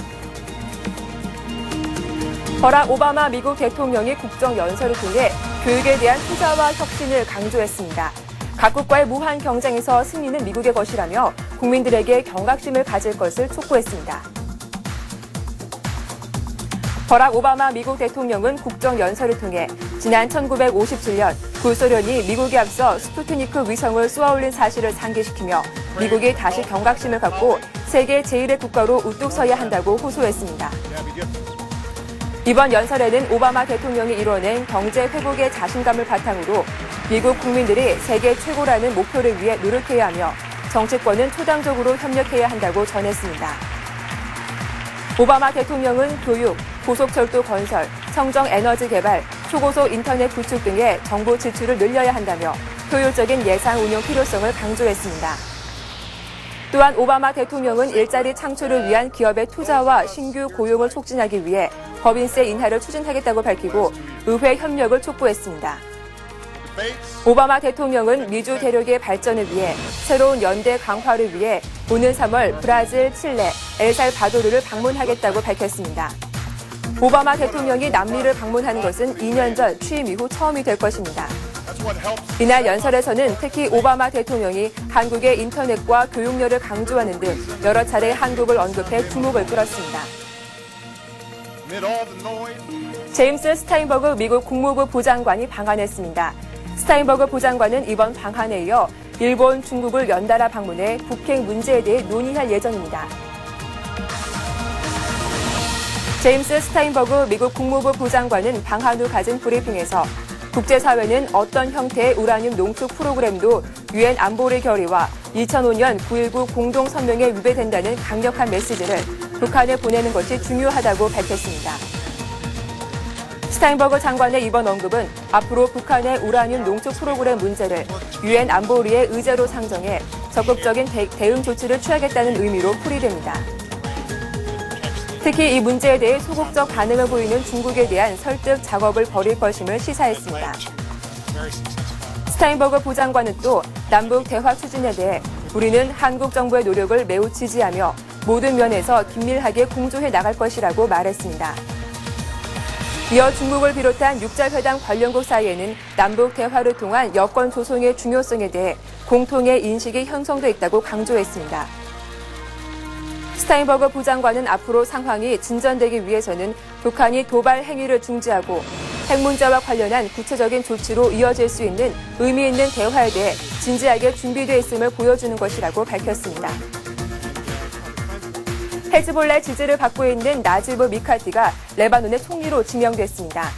버락 오바마 미국 대통령이 국정연설을 통해 교육에 대한 투자와 혁신을 강조했습니다. 각국과의 무한 경쟁에서 승리는 미국의 것이라며 국민들에게 경각심을 가질 것을 촉구했습니다. 버락 오바마 미국 대통령은 국정연설을 통해 지난 1957년 구소련이 미국에 앞서 스푸트니크 위성을 쏘아올린 사실을 상기시키며 미국이 다시 경각심을 갖고 세계 제1의 국가로 우뚝 서야 한다고 호소했습니다. 이번 연설에는 오바마 대통령이 이뤄낸 경제 회복의 자신감을 바탕으로 미국 국민들이 세계 최고라는 목표를 위해 노력해야 하며 정치권은 초당적으로 협력해야 한다고 전했습니다. 오바마 대통령은 교육, 고속철도 건설, 청정 에너지 개발, 초고속 인터넷 구축 등의 정보 지출을 늘려야 한다며 효율적인 예산 운용 필요성을 강조했습니다. 또한 오바마 대통령은 일자리 창출을 위한 기업의 투자와 신규 고용을 촉진하기 위해 법인세 인하를 추진하겠다고 밝히고 의회 협력을 촉구했습니다. 오바마 대통령은 미주 대륙의 발전을 위해 새로운 연대 강화를 위해 오는 3월 브라질, 칠레, 엘살바도르를 방문하겠다고 밝혔습니다. 오바마 대통령이 남미를 방문하는 것은 2년 전 취임 이후 처음이 될 것입니다. 이날 연설에서는 특히 오바마 대통령이 한국의 인터넷과 교육열을 강조하는 등 여러 차례 한국을 언급해 주목을 끌었습니다. 제임스 스타인버그 미국 국무부 부장관이 방한했습니다. 스타인버그 부장관은 이번 방한에 이어 일본, 중국을 연달아 방문해 북핵 문제에 대해 논의할 예정입니다. 제임스 스타인버그 미국 국무부 부장관은 방한 후 가진 브리핑에서 국제사회는 어떤 형태의 우라늄 농축 프로그램도 유엔 안보리 결의와 2005년 9.19 공동성명에 위배된다는 강력한 메시지를 북한에 보내는 것이 중요하다고 밝혔습니다. 스타인버그 장관의 이번 언급은 앞으로 북한의 우라늄 농축 프로그램 문제를 유엔 안보리의 의제로 상정해 적극적인 대응 조치를 취하겠다는 의미로 풀이됩니다. 특히 이 문제에 대해 소극적 반응을 보이는 중국에 대한 설득 작업을 벌일 것임을 시사했습니다. 스타인버그 부장관은 또 남북 대화 추진에 대해 우리는 한국 정부의 노력을 매우 지지하며 모든 면에서 긴밀하게 공조해 나갈 것이라고 말했습니다. 이어 중국을 비롯한 육자회담 관련국 사이에는 남북 대화를 통한 여건 조성의 중요성에 대해 공통의 인식이 형성돼 있다고 강조했습니다. 스타인버그 부장관은 앞으로 상황이 진전되기 위해서는 북한이 도발 행위를 중지하고 핵 문제와 관련한 구체적인 조치로 이어질 수 있는 의미 있는 대화에 대해 진지하게 준비되어 있음을 보여주는 것이라고 밝혔습니다. 헤즈볼라의 지지를 받고 있는 나지브 미카티가 레바논의 총리로 지명됐습니다.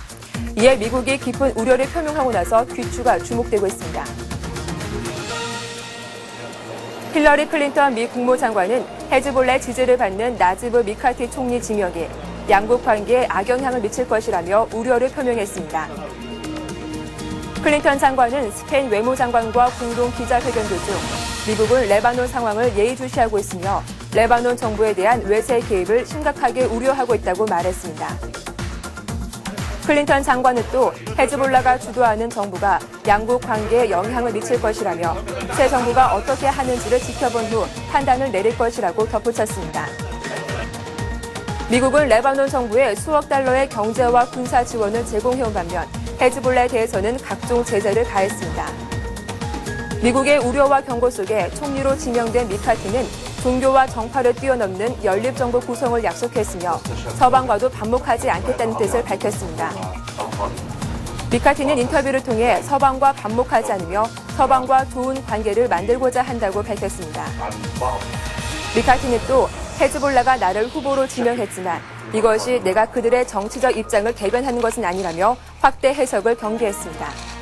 이에 미국이 깊은 우려를 표명하고 나서 귀추가 주목되고 있습니다. 힐러리 클린턴 미 국무장관은 헤즈볼라의 지지를 받는 나지브 미카티 총리 지명이 양국 관계에 악영향을 미칠 것이라며 우려를 표명했습니다. 클린턴 장관은 스페인 외무장관과 공동 기자회견 도중 미국은 레바논 상황을 예의주시하고 있으며 레바논 정부에 대한 외세 개입을 심각하게 우려하고 있다고 말했습니다. 클린턴 장관은 또 헤즈볼라가 주도하는 정부가 양국 관계에 영향을 미칠 것이라며 새 정부가 어떻게 하는지를 지켜본 후 판단을 내릴 것이라고 덧붙였습니다. 미국은 레바논 정부에 수억 달러의 경제와 군사 지원을 제공해온 반면 헤즈볼라에 대해서는 각종 제재를 가했습니다. 미국의 우려와 경고 속에 총리로 지명된 미카티는 종교와 정파를 뛰어넘는 연립정부 구성을 약속했으며 서방과도 반목하지 않겠다는 뜻을 밝혔습니다. 미카티는 인터뷰를 통해 서방과 반목하지 않으며 서방과 좋은 관계를 만들고자 한다고 밝혔습니다. 미카티는 또 헤즈볼라가 나를 후보로 지명했지만 이것이 내가 그들의 정치적 입장을 대변하는 것은 아니라며 확대 해석을 경계했습니다.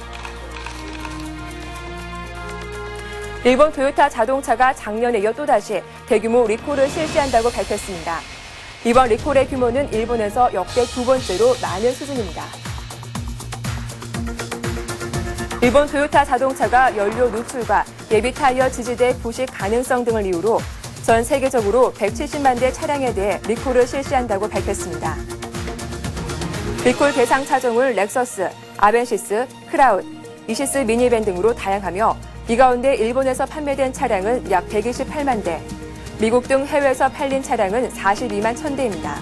일본 토요타 자동차가 작년에 이어 또다시 대규모 리콜을 실시한다고 밝혔습니다. 이번 리콜의 규모는 일본에서 역대 두 번째로 많은 수준입니다. 일본 토요타 자동차가 연료 누출과 예비 타이어 지지대 부식 가능성 등을 이유로 전 세계적으로 170만 대 차량에 대해 리콜을 실시한다고 밝혔습니다. 리콜 대상 차종을 렉서스, 아벤시스, 크라운, 이시스 미니밴 등으로 다양하며 이 가운데 일본에서 판매된 차량은 약 128만 대, 미국 등 해외에서 팔린 차량은 42만 1000대입니다.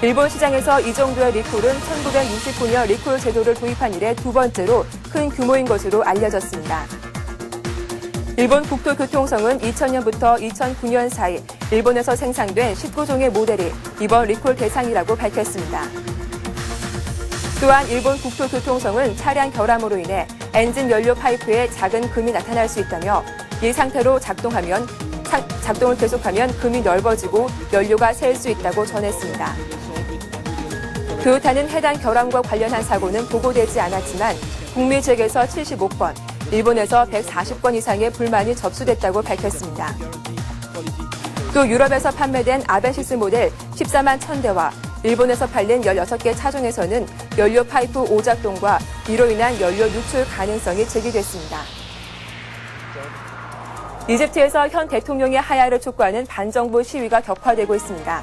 일본 시장에서 이 정도의 리콜은 1969년 리콜 제도를 도입한 이래 두 번째로 큰 규모인 것으로 알려졌습니다. 일본 국토교통성은 2000년부터 2009년 사이 일본에서 생산된 19종의 모델이 이번 리콜 대상이라고 밝혔습니다. 또한 일본 국토교통성은 차량 결함으로 인해 엔진 연료 파이프에 작은 금이 나타날 수 있다며 이 상태로 작동을 계속하면 금이 넓어지고 연료가 셀 수 있다고 전했습니다. 토요타는 해당 결함과 관련한 사고는 보고되지 않았지만 북미 측에서 75건, 일본에서 140건 이상의 불만이 접수됐다고 밝혔습니다. 또 유럽에서 판매된 아벤시스 모델 14만 1000대와 일본에서 팔린 16개 차종에서는 연료 파이프 오작동과 이로 인한 연료 누출 가능성이 제기됐습니다. 이집트에서 현 대통령의 하야를 촉구하는 반정부 시위가 격화되고 있습니다.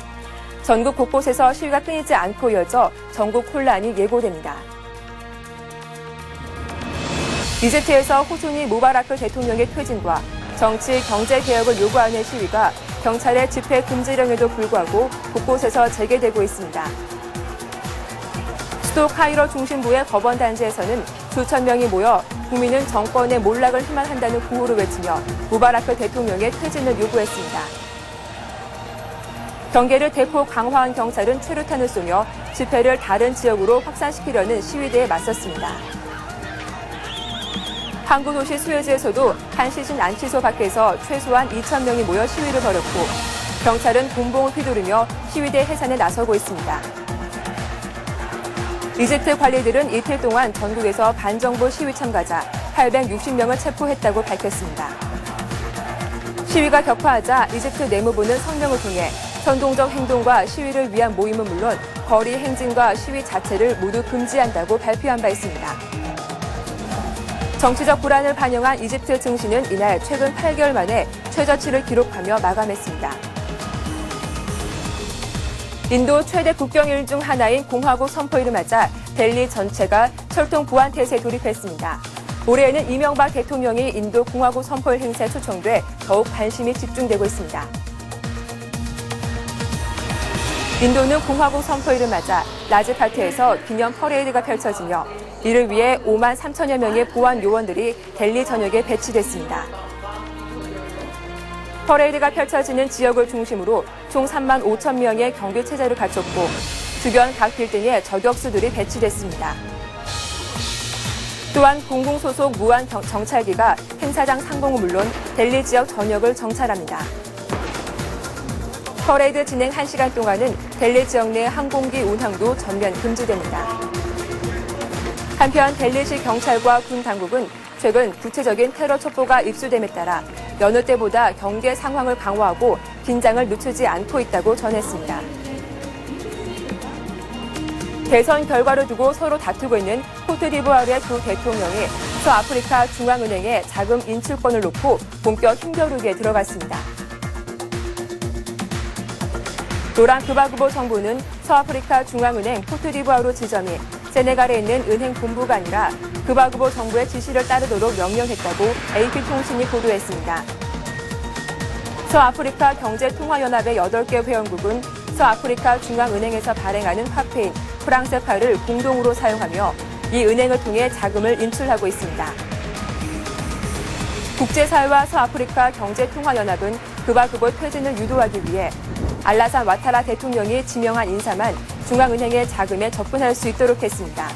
전국 곳곳에서 시위가 끊이지 않고 이어져 전국 혼란이 예고됩니다. 이집트에서 호스니 무바라크 대통령의 퇴진과 정치, 경제 개혁을 요구하는 시위가 경찰의 집회 금지령에도 불구하고 곳곳에서 재개되고 있습니다. 수도 카이로 중심부의 법원 단지에서는 수천 명이 모여 국민은 정권의 몰락을 희망한다는 구호를 외치며 무바라크 대통령의 퇴진을 요구했습니다. 경계를 대폭 강화한 경찰은 최루탄을 쏘며 집회를 다른 지역으로 확산시키려는 시위대에 맞섰습니다. 항구 도시 수에즈에서도 한 시신 안치소 밖에서 최소한 2,000명이 모여 시위를 벌였고 경찰은 곤봉을 휘두르며 시위대 해산에 나서고 있습니다. 이집트 관리들은 이틀 동안 전국에서 반정부 시위 참가자 860명을 체포했다고 밝혔습니다. 시위가 격화하자 이집트 내무부는 성명을 통해 선동적 행동과 시위를 위한 모임은 물론 거리 행진과 시위 자체를 모두 금지한다고 발표한 바 있습니다. 정치적 불안을 반영한 이집트 증시는 이날 최근 8개월 만에 최저치를 기록하며 마감했습니다. 인도 최대 국경일 중 하나인 공화국 선포일을 맞아 델리 전체가 철통 보안 태세에 돌입했습니다. 올해에는 이명박 대통령이 인도 공화국 선포일 행사에 초청돼 더욱 관심이 집중되고 있습니다. 인도는 공화국 선포일을 맞아 라즈파트에서 기념 퍼레이드가 펼쳐지며 이를 위해 5만 3천여 명의 보안 요원들이 델리 전역에 배치됐습니다. 퍼레이드가 펼쳐지는 지역을 중심으로 총 3만 5천 명의 경비 체제를 갖췄고 주변 각 빌딩에 저격수들이 배치됐습니다. 또한 공공 소속 무한 정찰기가 행사장 상공은 물론 델리 지역 전역을 정찰합니다. 퍼레이드 진행 1시간 동안은 델리 지역 내 항공기 운항도 전면 금지됩니다. 한편 델리시 경찰과 군 당국은 최근 구체적인 테러 첩보가 입수됨에 따라 여느 때보다 경계 상황을 강화하고 긴장을 늦추지 않고 있다고 전했습니다. 대선 결과를 두고 서로 다투고 있는 코트디부아르의 두 대통령이 서아프리카 중앙은행에 자금 인출권을 놓고 본격 힘겨루기에 들어갔습니다. 로랑 그바그보 정부는 서아프리카 중앙은행 코트디부아르 지점이 세네갈에 있는 은행 본부가 아니라 그바그보 정부의 지시를 따르도록 명령했다고 AP통신이 보도했습니다. 서아프리카 경제통화연합의 8개 회원국은 서아프리카 중앙은행에서 발행하는 화폐인 프랑세파를 공동으로 사용하며 이 은행을 통해 자금을 인출하고 있습니다. 국제사회와 서아프리카 경제통화연합은 그바그보 퇴진을 유도하기 위해 알라산 와타라 대통령이 지명한 인사만 중앙은행의 자금에 접근할 수 있도록 했습니다.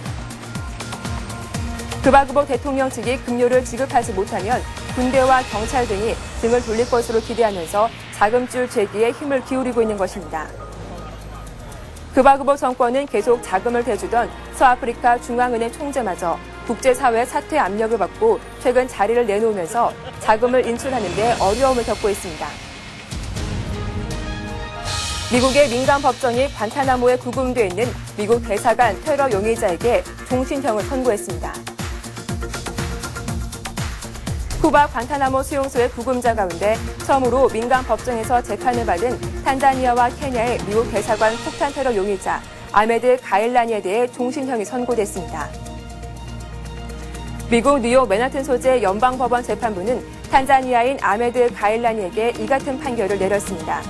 그바그보 대통령 측이 급료를 지급하지 못하면 군대와 경찰 등이 등을 돌릴 것으로 기대하면서 자금줄 제기에 힘을 기울이고 있는 것입니다. 그바그보 정권은 계속 자금을 대주던 서아프리카 중앙은행 총재마저 국제사회 사퇴 압력을 받고 최근 자리를 내놓으면서 자금을 인출하는 데 어려움을 겪고 있습니다. 미국의 민간 법정이 관타나모에 구금돼 있는 미국 대사관 테러 용의자에게 종신형을 선고했습니다. 쿠바 관타나모 수용소의 구금자 가운데 처음으로 민간 법정에서 재판을 받은 탄자니아와 케냐의 미국 대사관 폭탄 테러 용의자 아메드 가일라니에 대해 종신형이 선고됐습니다. 미국 뉴욕 맨하튼 소재 연방법원 재판부는 탄자니아인 아메드 가일라니에게 이 같은 판결을 내렸습니다.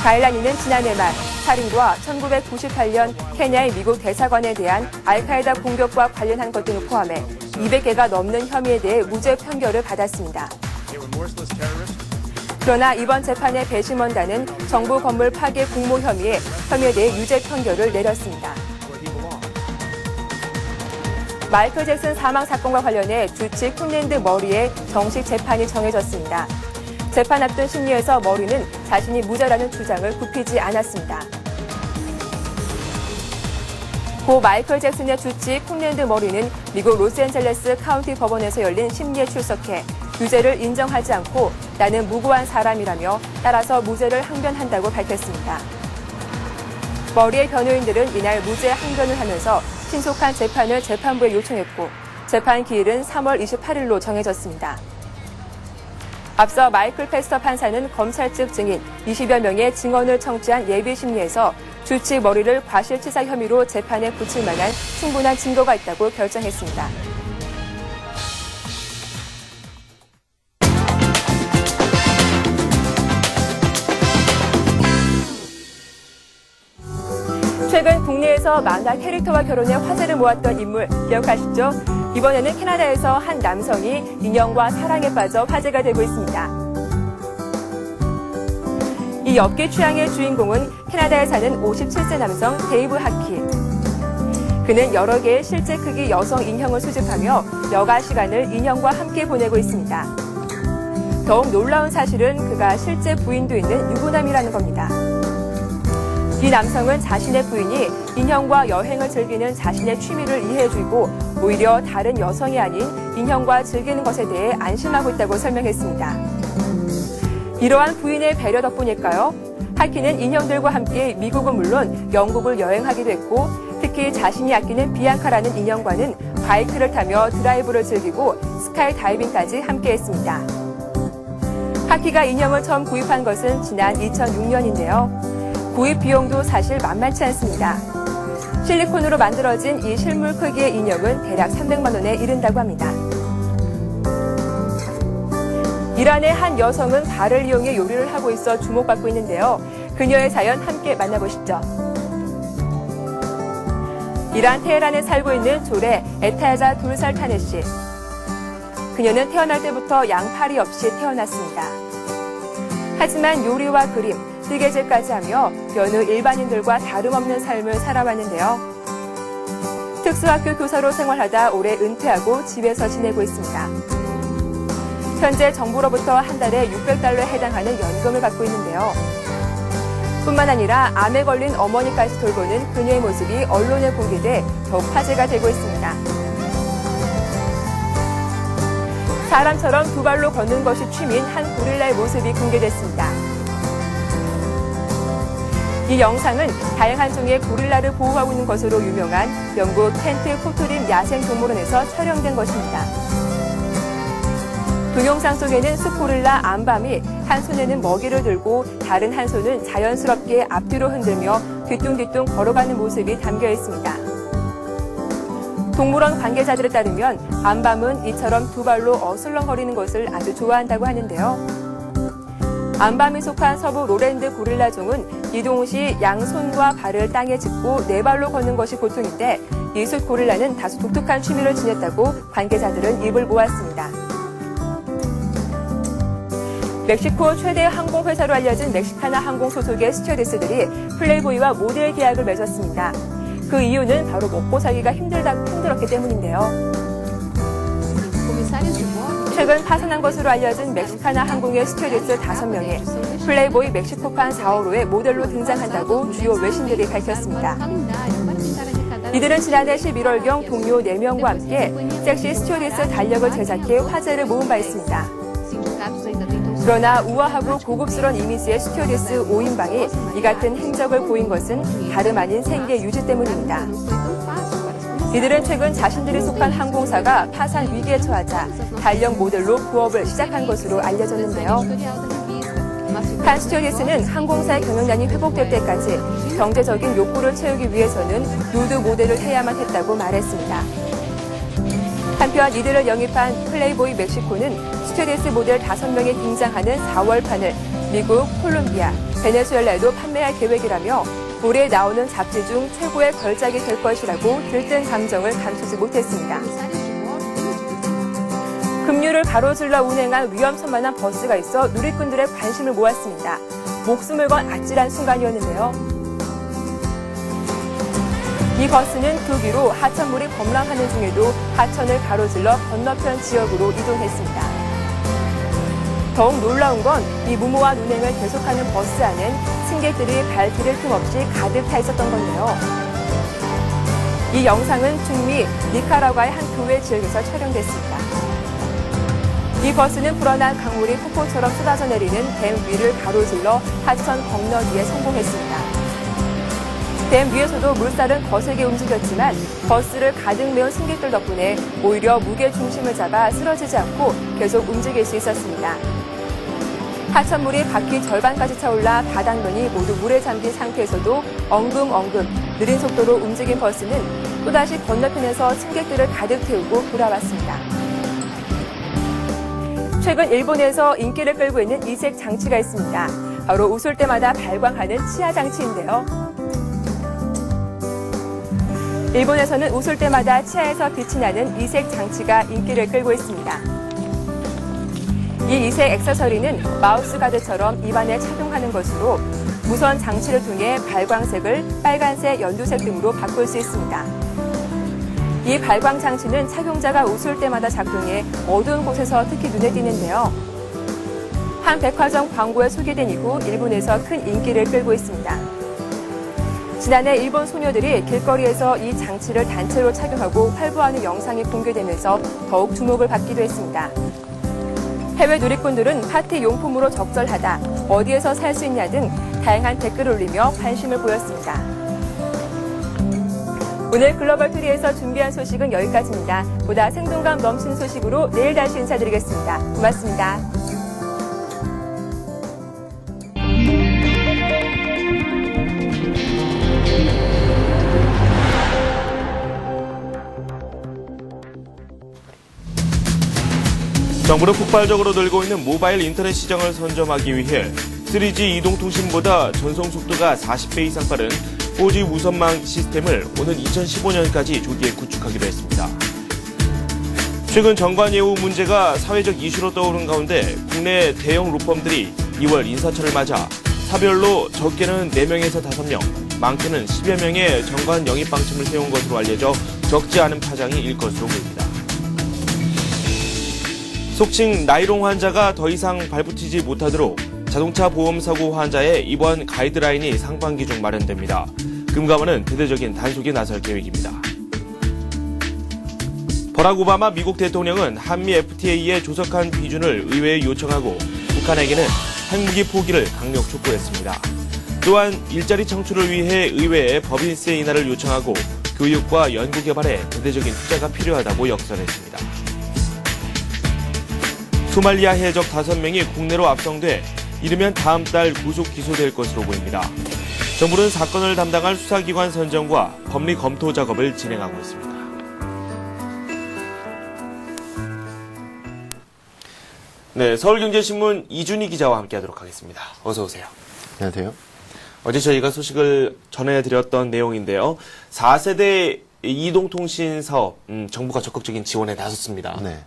가일라니는 지난해 말 살인과 1998년 케냐의 미국 대사관에 대한 알카에다 공격과 관련한 것 등을 포함해 200개가 넘는 혐의에 대해 무죄 판결을 받았습니다. 그러나 이번 재판의 배심원단은 정부 건물 파괴 공모 혐의에 대해 유죄 판결을 내렸습니다. 마이클 잭슨 사망 사건과 관련해 주치 쿤랜드 머리의 정식 재판이 정해졌습니다. 재판 앞둔 심리에서 머리는 자신이 무죄라는 주장을 굽히지 않았습니다. 고 마이클 잭슨의 주치 콩랜드 머리는 미국 로스앤젤레스 카운티 법원에서 열린 심리에 출석해 유죄를 인정하지 않고 나는 무고한 사람이라며 따라서 무죄를 항변한다고 밝혔습니다. 머리의 변호인들은 이날 무죄 항변을 하면서 신속한 재판을 재판부에 요청했고 재판 기일은 3월 28일로 정해졌습니다. 앞서 마이클 페스터 판사는 검찰 측 증인 20여 명의 증언을 청취한 예비 심리에서 주치 머리를 과실치사 혐의로 재판에 붙일 만한 충분한 증거가 있다고 결정했습니다. 최근 국내에서 만화 캐릭터와 결혼해 화제를 모았던 인물 기억하시죠? 이번에는 캐나다에서 한 남성이 인형과 사랑에 빠져 화제가 되고 있습니다. 이 엽기 취향의 주인공은 캐나다에 사는 57세 남성 데이브 하키. 그는 여러 개의 실제 크기 여성 인형을 수집하며 여가 시간을 인형과 함께 보내고 있습니다. 더욱 놀라운 사실은 그가 실제 부인도 있는 유부남이라는 겁니다. 이 남성은 자신의 부인이 인형과 여행을 즐기는 자신의 취미를 이해해주고 오히려 다른 여성이 아닌 인형과 즐기는 것에 대해 안심하고 있다고 설명했습니다. 이러한 부인의 배려 덕분일까요? 하키는 인형들과 함께 미국은 물론 영국을 여행하기도 했고 특히 자신이 아끼는 비앙카라는 인형과는 바이크를 타며 드라이브를 즐기고 스카이 다이빙까지 함께했습니다. 하키가 인형을 처음 구입한 것은 지난 2006년인데요. 구입 비용도 사실 만만치 않습니다. 실리콘으로 만들어진 이 실물 크기의 인형은 대략 300만 원에 이른다고 합니다. 이란의 한 여성은 발을 이용해 요리를 하고 있어 주목받고 있는데요. 그녀의 사연 함께 만나보시죠. 이란 테헤란에 살고 있는 조레 에타야자 둘살 타네 씨. 그녀는 태어날 때부터 양팔이 없이 태어났습니다. 하지만 요리와 그림, 뜨개질까지 하며 여느 일반인들과 다름없는 삶을 살아왔는데요. 특수학교 교사로 생활하다 올해 은퇴하고 집에서 지내고 있습니다. 현재 정부로부터 한 달에 600달러에 해당하는 연금을 받고 있는데요. 뿐만 아니라 암에 걸린 어머니까지 돌보는 그녀의 모습이 언론에 공개돼 더욱 화제가 되고 있습니다. 사람처럼 두 발로 걷는 것이 취미인 한 고릴라의 모습이 공개됐습니다. 이 영상은 다양한 종의 고릴라를 보호하고 있는 것으로 유명한 영국 켄트 코토림 야생동물원에서 촬영된 것입니다. 동영상 속에는 숲고릴라 암밤이 한 손에는 먹이를 들고 다른 한 손은 자연스럽게 앞뒤로 흔들며 뒤뚱뒤뚱 걸어가는 모습이 담겨 있습니다. 동물원 관계자들에 따르면 암밤은 이처럼 두 발로 어슬렁거리는 것을 아주 좋아한다고 하는데요. 암밤이 속한 서부 로랜드 고릴라종은 이동 시 양손과 발을 땅에 짚고 네 발로 걷는 것이 보통인데 이 숲 고릴라는 다소 독특한 취미를 지녔다고 관계자들은 입을 모았습니다. 멕시코 최대 항공회사로 알려진 멕시카나 항공 소속의 스튜어디스들이 플레이보이와 모델 계약을 맺었습니다. 그 이유는 바로 먹고 살기가 힘들었기 때문인데요. 최근 파산한 것으로 알려진 멕시카나 항공의 스튜어디스 5명이 플레이보이 멕시코판 4호로의 모델로 등장한다고 주요 외신들이 밝혔습니다. 이들은 지난해 11월경 동료 4명과 함께 섹시 스튜어디스 달력을 제작해 화제를 모은 바 있습니다. 그러나 우아하고 고급스러운 이미지의 스튜어디스 5인방이 이 같은 행적을 보인 것은 다름 아닌 생계 유지 때문입니다. 이들은 최근 자신들이 속한 항공사가 파산 위기에 처하자 달력 모델로 부업을 시작한 것으로 알려졌는데요. 한 스튜어디스는 항공사의 경영난이 회복될 때까지 경제적인 욕구를 채우기 위해서는 누드 모델을 해야만 했다고 말했습니다. 한편 이들을 영입한 플레이보이 멕시코는 스튜어디스 모델 5명이 등장하는 4월판을 미국, 콜롬비아, 베네수엘라에도 판매할 계획이라며 올해 나오는 잡지 중 최고의 걸작이 될 것이라고 들뜬 감정을 감추지 못했습니다. 급류를 가로질러 운행한 위험천만한 버스가 있어 누리꾼들의 관심을 모았습니다. 목숨을 건 아찔한 순간이었는데요. 이 버스는 그 뒤로 하천물이 범람하는 중에도 하천을 가로질러 건너편 지역으로 이동했습니다. 더욱 놀라운 건 이 무모한 운행을 계속하는 버스 안엔 승객들이 발길을 틈 없이 가득 차 있었던 건데요. 이 영상은 중미 니카라과의 한 교외 지역에서 촬영됐습니다. 이 버스는 불어난 강물이 폭포처럼 쏟아져 내리는 댐 위를 가로질러 하천 건너기에 성공했습니다. 댐 위에서도 물살은 거세게 움직였지만 버스를 가득 메운 승객들 덕분에 오히려 무게 중심을 잡아 쓰러지지 않고 계속 움직일 수 있었습니다. 하천물이 바퀴 절반까지 차올라 바닥면이 모두 물에 잠긴 상태에서도 엉금엉금 느린 속도로 움직인 버스는 또다시 건너편에서 승객들을 가득 태우고 돌아왔습니다. 최근 일본에서 인기를 끌고 있는 이색 장치가 있습니다. 바로 웃을 때마다 발광하는 치아 장치인데요. 일본에서는 웃을 때마다 치아에서 빛이 나는 이색 장치가 인기를 끌고 있습니다. 이 이색 액세서리는 마우스 가드처럼 입안에 착용하는 것으로 무선 장치를 통해 발광색을 빨간색, 연두색 등으로 바꿀 수 있습니다. 이 발광 장치는 착용자가 웃을 때마다 작동해 어두운 곳에서 특히 눈에 띄는데요. 한 백화점 광고에 소개된 이후 일본에서 큰 인기를 끌고 있습니다. 지난해 일본 소녀들이 길거리에서 이 장치를 단체로 착용하고 활보하는 영상이 공개되면서 더욱 주목을 받기도 했습니다. 해외 누리꾼들은 파티 용품으로 적절하다, 어디에서 살 수 있냐 등 다양한 댓글을 올리며 관심을 보였습니다. 오늘 글로벌 트리에서 준비한 소식은 여기까지입니다. 보다 생동감 넘치는 소식으로 내일 다시 인사드리겠습니다. 고맙습니다. 정부는 폭발적으로 늘고 있는 모바일 인터넷 시장을 선점하기 위해 3G 이동통신보다 전송 속도가 40배 이상 빠른 4G 무선망 시스템을 오는 2015년까지 조기에 구축하기로 했습니다. 최근 정관예우 문제가 사회적 이슈로 떠오른 가운데 국내 대형 로펌들이 2월 인사철을 맞아 사별로 적게는 4명에서 5명, 많게는 10여 명의 정관 영입 방침을 세운 것으로 알려져 적지 않은 파장이 일 것으로 보입니다. 속칭 나이롱 환자가 더 이상 발붙이지 못하도록 자동차 보험 사고 환자의 입원 가이드라인이 상반기 중 마련됩니다. 금감원은 대대적인 단속에 나설 계획입니다. 버락 오바마 미국 대통령은 한미 FTA에 조속한批准을 의회에 요청하고 북한에게는 핵무기 포기를 강력 촉구했습니다. 또한 일자리 창출을 위해 의회에 법인세 인하를 요청하고 교육과 연구개발에 대대적인 투자가 필요하다고 역설했습니다. 소말리아 해적 5명이 국내로 압송돼 이르면 다음 달 구속 기소될 것으로 보입니다. 정부는 사건을 담당할 수사기관 선정과 법리 검토 작업을 진행하고 있습니다. 네, 서울경제신문 이준희 기자와 함께하도록 하겠습니다. 어서 오세요. 안녕하세요. 어제 저희가 소식을 전해드렸던 내용인데요. 4세대 이동통신 사업, 정부가 적극적인 지원에 나섰습니다. 네.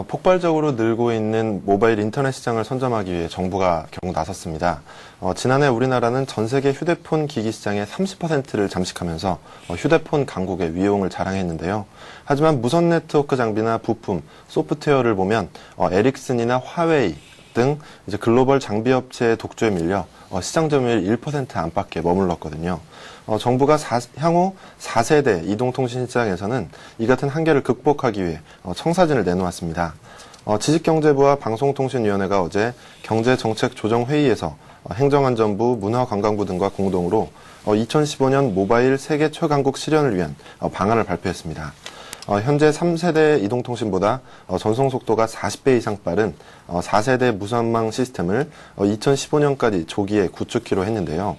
폭발적으로 늘고 있는 모바일 인터넷 시장을 선점하기 위해 정부가 결국 나섰습니다. 지난해 우리나라는 전 세계 휴대폰 기기 시장의 30%를 잠식하면서 휴대폰 강국의 위용을 자랑했는데요. 하지만 무선 네트워크 장비나 부품, 소프트웨어를 보면 에릭슨이나 화웨이 등 이제 글로벌 장비 업체의 독주에 밀려 시장 점유율 1% 안팎에 머물렀거든요. 정부가 향후 4세대 이동통신 시장에서는 이 같은 한계를 극복하기 위해 청사진을 내놓았습니다. 지식경제부와 방송통신위원회가 어제 경제정책조정회의에서 행정안전부, 문화관광부 등과 공동으로 2015년 모바일 세계 최강국 실현을 위한 방안을 발표했습니다. 현재 3세대 이동통신보다 전송 속도가 40배 이상 빠른 4세대 무선망 시스템을 2015년까지 조기에 구축키로 했는데요.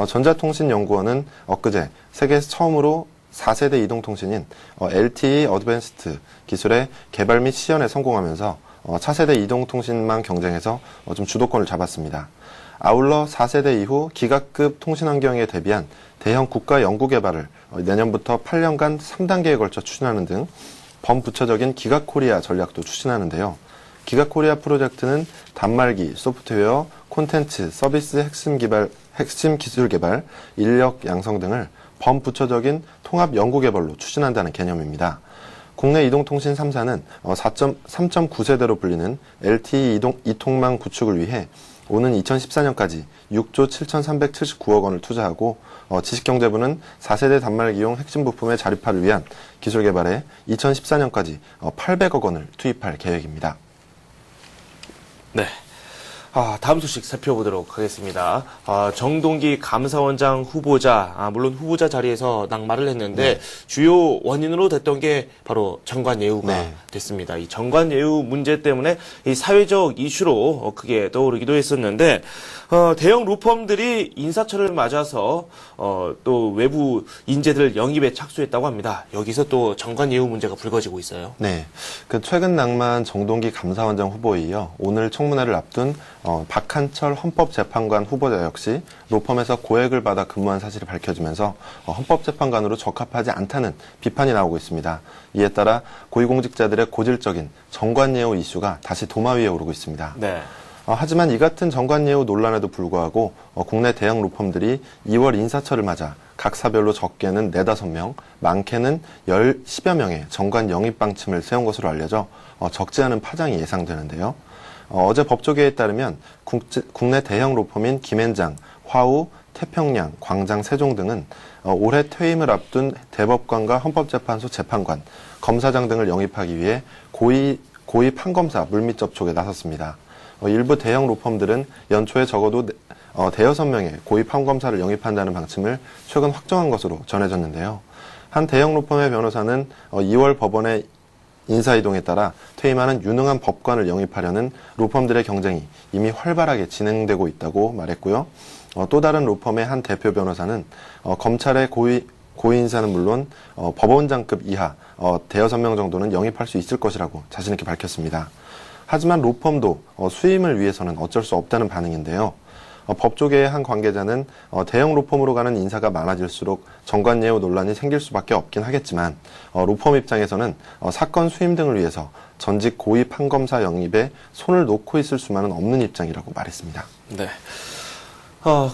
전자통신연구원은 엊그제 세계에서 처음으로 4세대 이동통신인 LTE 어드밴스드 기술의 개발 및 시연에 성공하면서 차세대 이동통신망 경쟁에서 좀 주도권을 잡았습니다. 아울러 4세대 이후 기가급 통신환경에 대비한 대형 국가 연구개발을 내년부터 8년간 3단계에 걸쳐 추진하는 등 범부처적인 기가코리아 전략도 추진하는데요. 기가코리아 프로젝트는 단말기, 소프트웨어, 콘텐츠, 서비스 핵심 기술 개발, 인력 양성 등을 범부처적인 통합 연구 개발로 추진한다는 개념입니다. 국내 이동통신 3사는 3.9세대로 불리는 LTE 이통망 구축을 위해 오는 2014년까지 6조 7,379억 원을 투자하고 지식경제부는 4세대 단말기용 핵심 부품의 자립화를 위한 기술 개발에 2014년까지 800억 원을 투입할 계획입니다. 네. 다음 소식 살펴보도록 하겠습니다. 정동기 감사원장 후보자, 물론 후보자 자리에서 낙마를 했는데 네. 주요 원인으로 됐던 게 바로 정관예우가 네. 됐습니다. 이 정관예우 문제 때문에 이 사회적 이슈로 크게 떠오르기도 했었는데 대형 로펌들이 인사철을 맞아서 또 외부 인재들 영입에 착수했다고 합니다. 여기서 또 정관예우 문제가 불거지고 있어요. 네. 최근 낙마한 정동기 감사원장 후보에 이어 오늘 청문회를 앞둔 박한철 헌법재판관 후보자 역시 로펌에서 고액을 받아 근무한 사실이 밝혀지면서 헌법재판관으로 적합하지 않다는 비판이 나오고 있습니다. 이에 따라 고위공직자들의 고질적인 정관예우 이슈가 다시 도마 위에 오르고 있습니다. 네. 하지만 이 같은 정관예우 논란에도 불구하고 국내 대형 로펌들이 2월 인사철을 맞아 각 사별로 적게는 4-5명, 많게는 10여 명의 정관 영입 방침을 세운 것으로 알려져 적지 않은 파장이 예상되는데요. 어제 법조계에 따르면 국내 대형 로펌인 김앤장, 화우, 태평양, 광장, 세종 등은 올해 퇴임을 앞둔 대법관과 헌법재판소 재판관, 검사장 등을 영입하기 위해 고위 판검사 물밑 접촉에 나섰습니다. 일부 대형 로펌들은 연초에 적어도 대여섯 명의 고위 판검사를 영입한다는 방침을 최근 확정한 것으로 전해졌는데요. 한 대형 로펌의 변호사는 2월 법원의 인사이동에 따라 퇴임하는 유능한 법관을 영입하려는 로펌들의 경쟁이 이미 활발하게 진행되고 있다고 말했고요. 또 다른 로펌의 한 대표 변호사는 검찰의 고위 인사는 물론 법원장급 이하 대여섯 명 정도는 영입할 수 있을 것이라고 자신 있게 밝혔습니다. 하지만 로펌도 수임을 위해서는 어쩔 수 없다는 반응인데요. 법조계의 한 관계자는 대형 로펌으로 가는 인사가 많아질수록 정관예우 논란이 생길 수밖에 없긴 하겠지만 로펌 입장에서는 사건 수임 등을 위해서 전직 고위 판검사 영입에 손을 놓고 있을 수만은 없는 입장이라고 말했습니다. 네.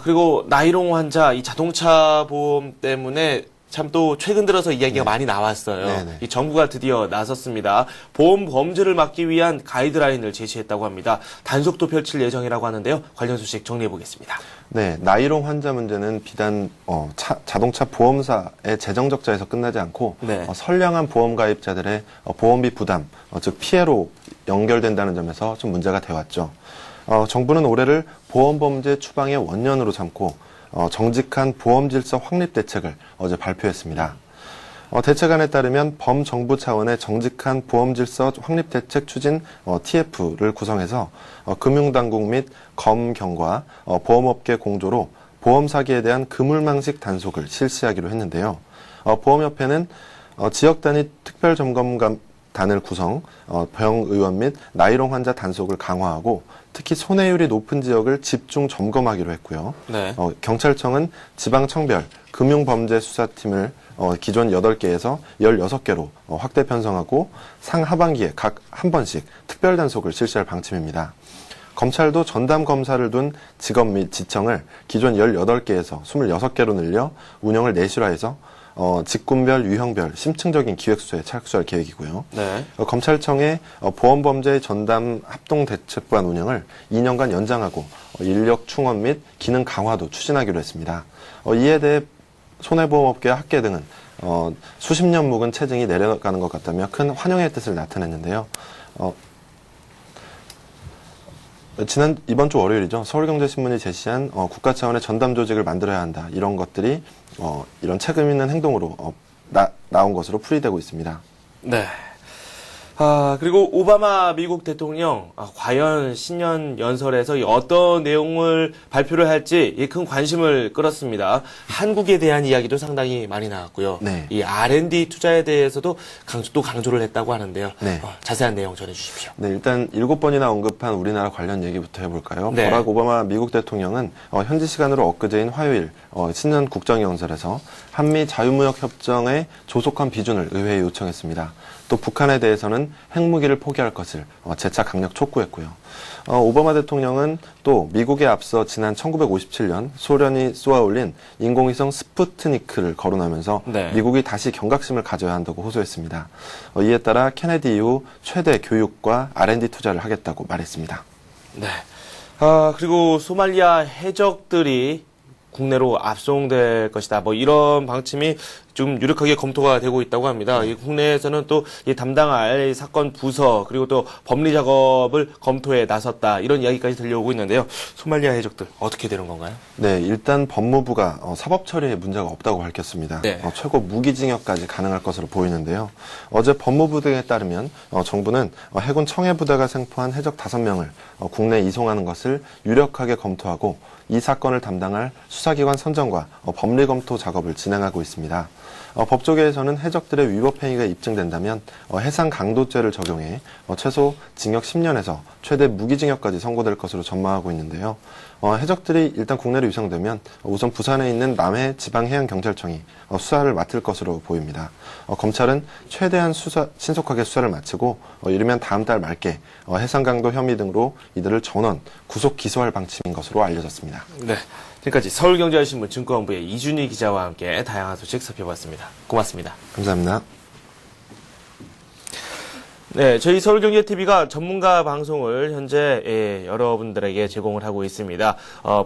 그리고 나이롱 환자 이 자동차 보험 때문에 참 또 최근 들어서 이야기가 많이 나왔어요. 네네. 이 정부가 드디어 나섰습니다. 보험 범죄를 막기 위한 가이드라인을 제시했다고 합니다. 단속도 펼칠 예정이라고 하는데요. 관련 소식 정리해 보겠습니다. 네, 나이롱 환자 문제는 비단 자동차 보험사의 재정 적자에서 끝나지 않고 네. 선량한 보험 가입자들의 보험비 부담, 즉 피해로 연결된다는 점에서 좀 문제가 되었죠. 정부는 올해를 보험범죄 추방의 원년으로 삼고 정직한 보험질서 확립 대책을 어제 발표했습니다. 대책안에 따르면 범정부 차원의 정직한 보험질서 확립 대책 추진 TF를 구성해서 금융당국 및 검경과 보험업계 공조로 보험 사기에 대한 그물망식 단속을 실시하기로 했는데요. 보험협회는 지역 단위 특별점검단을 구성, 병의원 및 나이롱 환자 단속을 강화하고 특히 손해율이 높은 지역을 집중 점검하기로 했고요. 네. 경찰청은 지방청별 금융범죄수사팀을 기존 8개에서 16개로 확대 편성하고 상하반기에 각 한 번씩 특별 단속을 실시할 방침입니다. 검찰도 전담 검사를 둔 직업 및 지청을 기존 18개에서 26개로 늘려 운영을 내실화해서 직군별, 유형별, 심층적인 기획수사에 착수할 계획이고요. 네. 검찰청의 보험범죄 전담 합동대책반 운영을 2년간 연장하고 인력 충원 및 기능 강화도 추진하기로 했습니다. 이에 대해 손해보험업계와 학계 등은 수십 년 묵은 체증이 내려가는 것 같다며 큰 환영의 뜻을 나타냈는데요. 이번 주 월요일이죠. 서울경제신문이 제시한 국가 차원의 전담 조직을 만들어야 한다. 이런 것들이 이런 책임 있는 행동으로 나온 것으로 풀이되고 있습니다. 네. 그리고 오바마 미국 대통령, 과연 신년 연설에서 어떤 내용을 발표를 할지 큰 관심을 끌었습니다. 한국에 대한 이야기도 상당히 많이 나왔고요. 네. 이 R&D 투자에 대해서도 강조를 했다고 하는데요. 네. 자세한 내용 전해주십시오. 네, 일단 7번이나 언급한 우리나라 관련 얘기부터 해볼까요? 네. 버락 오바마 미국 대통령은 현지 시간으로 엊그제인 화요일 신년 국정연설에서 한미 자유무역 협정의 조속한 비준을 의회에 요청했습니다. 또 북한에 대해서는 핵무기를 포기할 것을 재차 강력 촉구했고요. 오바마 대통령은 또 미국에 앞서 지난 1957년 소련이 쏘아올린 인공위성 스푸트니크를 거론하면서 네. 미국이 다시 경각심을 가져야 한다고 호소했습니다. 이에 따라 케네디 이후 최대 교육과 R&D 투자를 하겠다고 말했습니다. 네. 그리고 소말리아 해적들이 국내로 압송될 것이다. 이런 방침이 좀 유력하게 검토가 되고 있다고 합니다. 이 국내에서는 또 이 담당할 사건 부서 그리고 또 법리 작업을 검토에 나섰다. 이런 이야기까지 들려오고 있는데요. 소말리아 해적들 어떻게 되는 건가요? 네, 일단 법무부가 사법 처리에 문제가 없다고 밝혔습니다. 네. 최고 무기징역까지 가능할 것으로 보이는데요. 어제 법무부 등에 따르면 정부는 해군 청해부대가 생포한 해적 5명을 국내에 이송하는 것을 유력하게 검토하고 이 사건을 담당할 수사기관 선정과 법리 검토 작업을 진행하고 있습니다. 법조계에서는 해적들의 위법 행위가 입증된다면 해상 강도죄를 적용해 최소 징역 10년에서 최대 무기징역까지 선고될 것으로 전망하고 있는데요. 해적들이 일단 국내로 유상되면 우선 부산에 있는 남해 지방해양경찰청이 수사를 맡을 것으로 보입니다. 검찰은 최대한 신속하게 수사를 마치고 이르면 다음 달 말께 해상강도 혐의 등으로 이들을 전원 구속 기소할 방침인 것으로 알려졌습니다. 네. 지금까지 서울경제신문 증권부의 이준희 기자와 함께 다양한 소식 살펴봤습니다. 고맙습니다. 감사합니다. 네, 저희 서울경제TV가 전문가 방송을 현재 여러분들에게 제공을 하고 있습니다.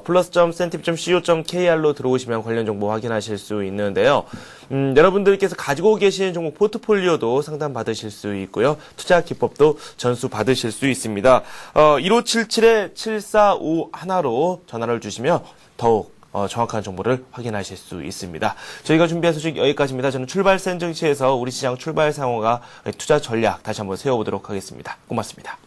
plus.sentiv.co.kr로 들어오시면 관련 정보 확인하실 수 있는데요. 여러분들께서 가지고 계신 종목 포트폴리오도 상담 받으실 수 있고요. 투자 기법도 전수 받으실 수 있습니다. 1577-7451로 전화를 주시면 더욱 정확한 정보를 확인하실 수 있습니다. 저희가 준비한 소식 여기까지입니다. 저는 출발센 증시에서 우리 시장 출발 상황과 투자 전략 다시 한번 세워보도록 하겠습니다. 고맙습니다.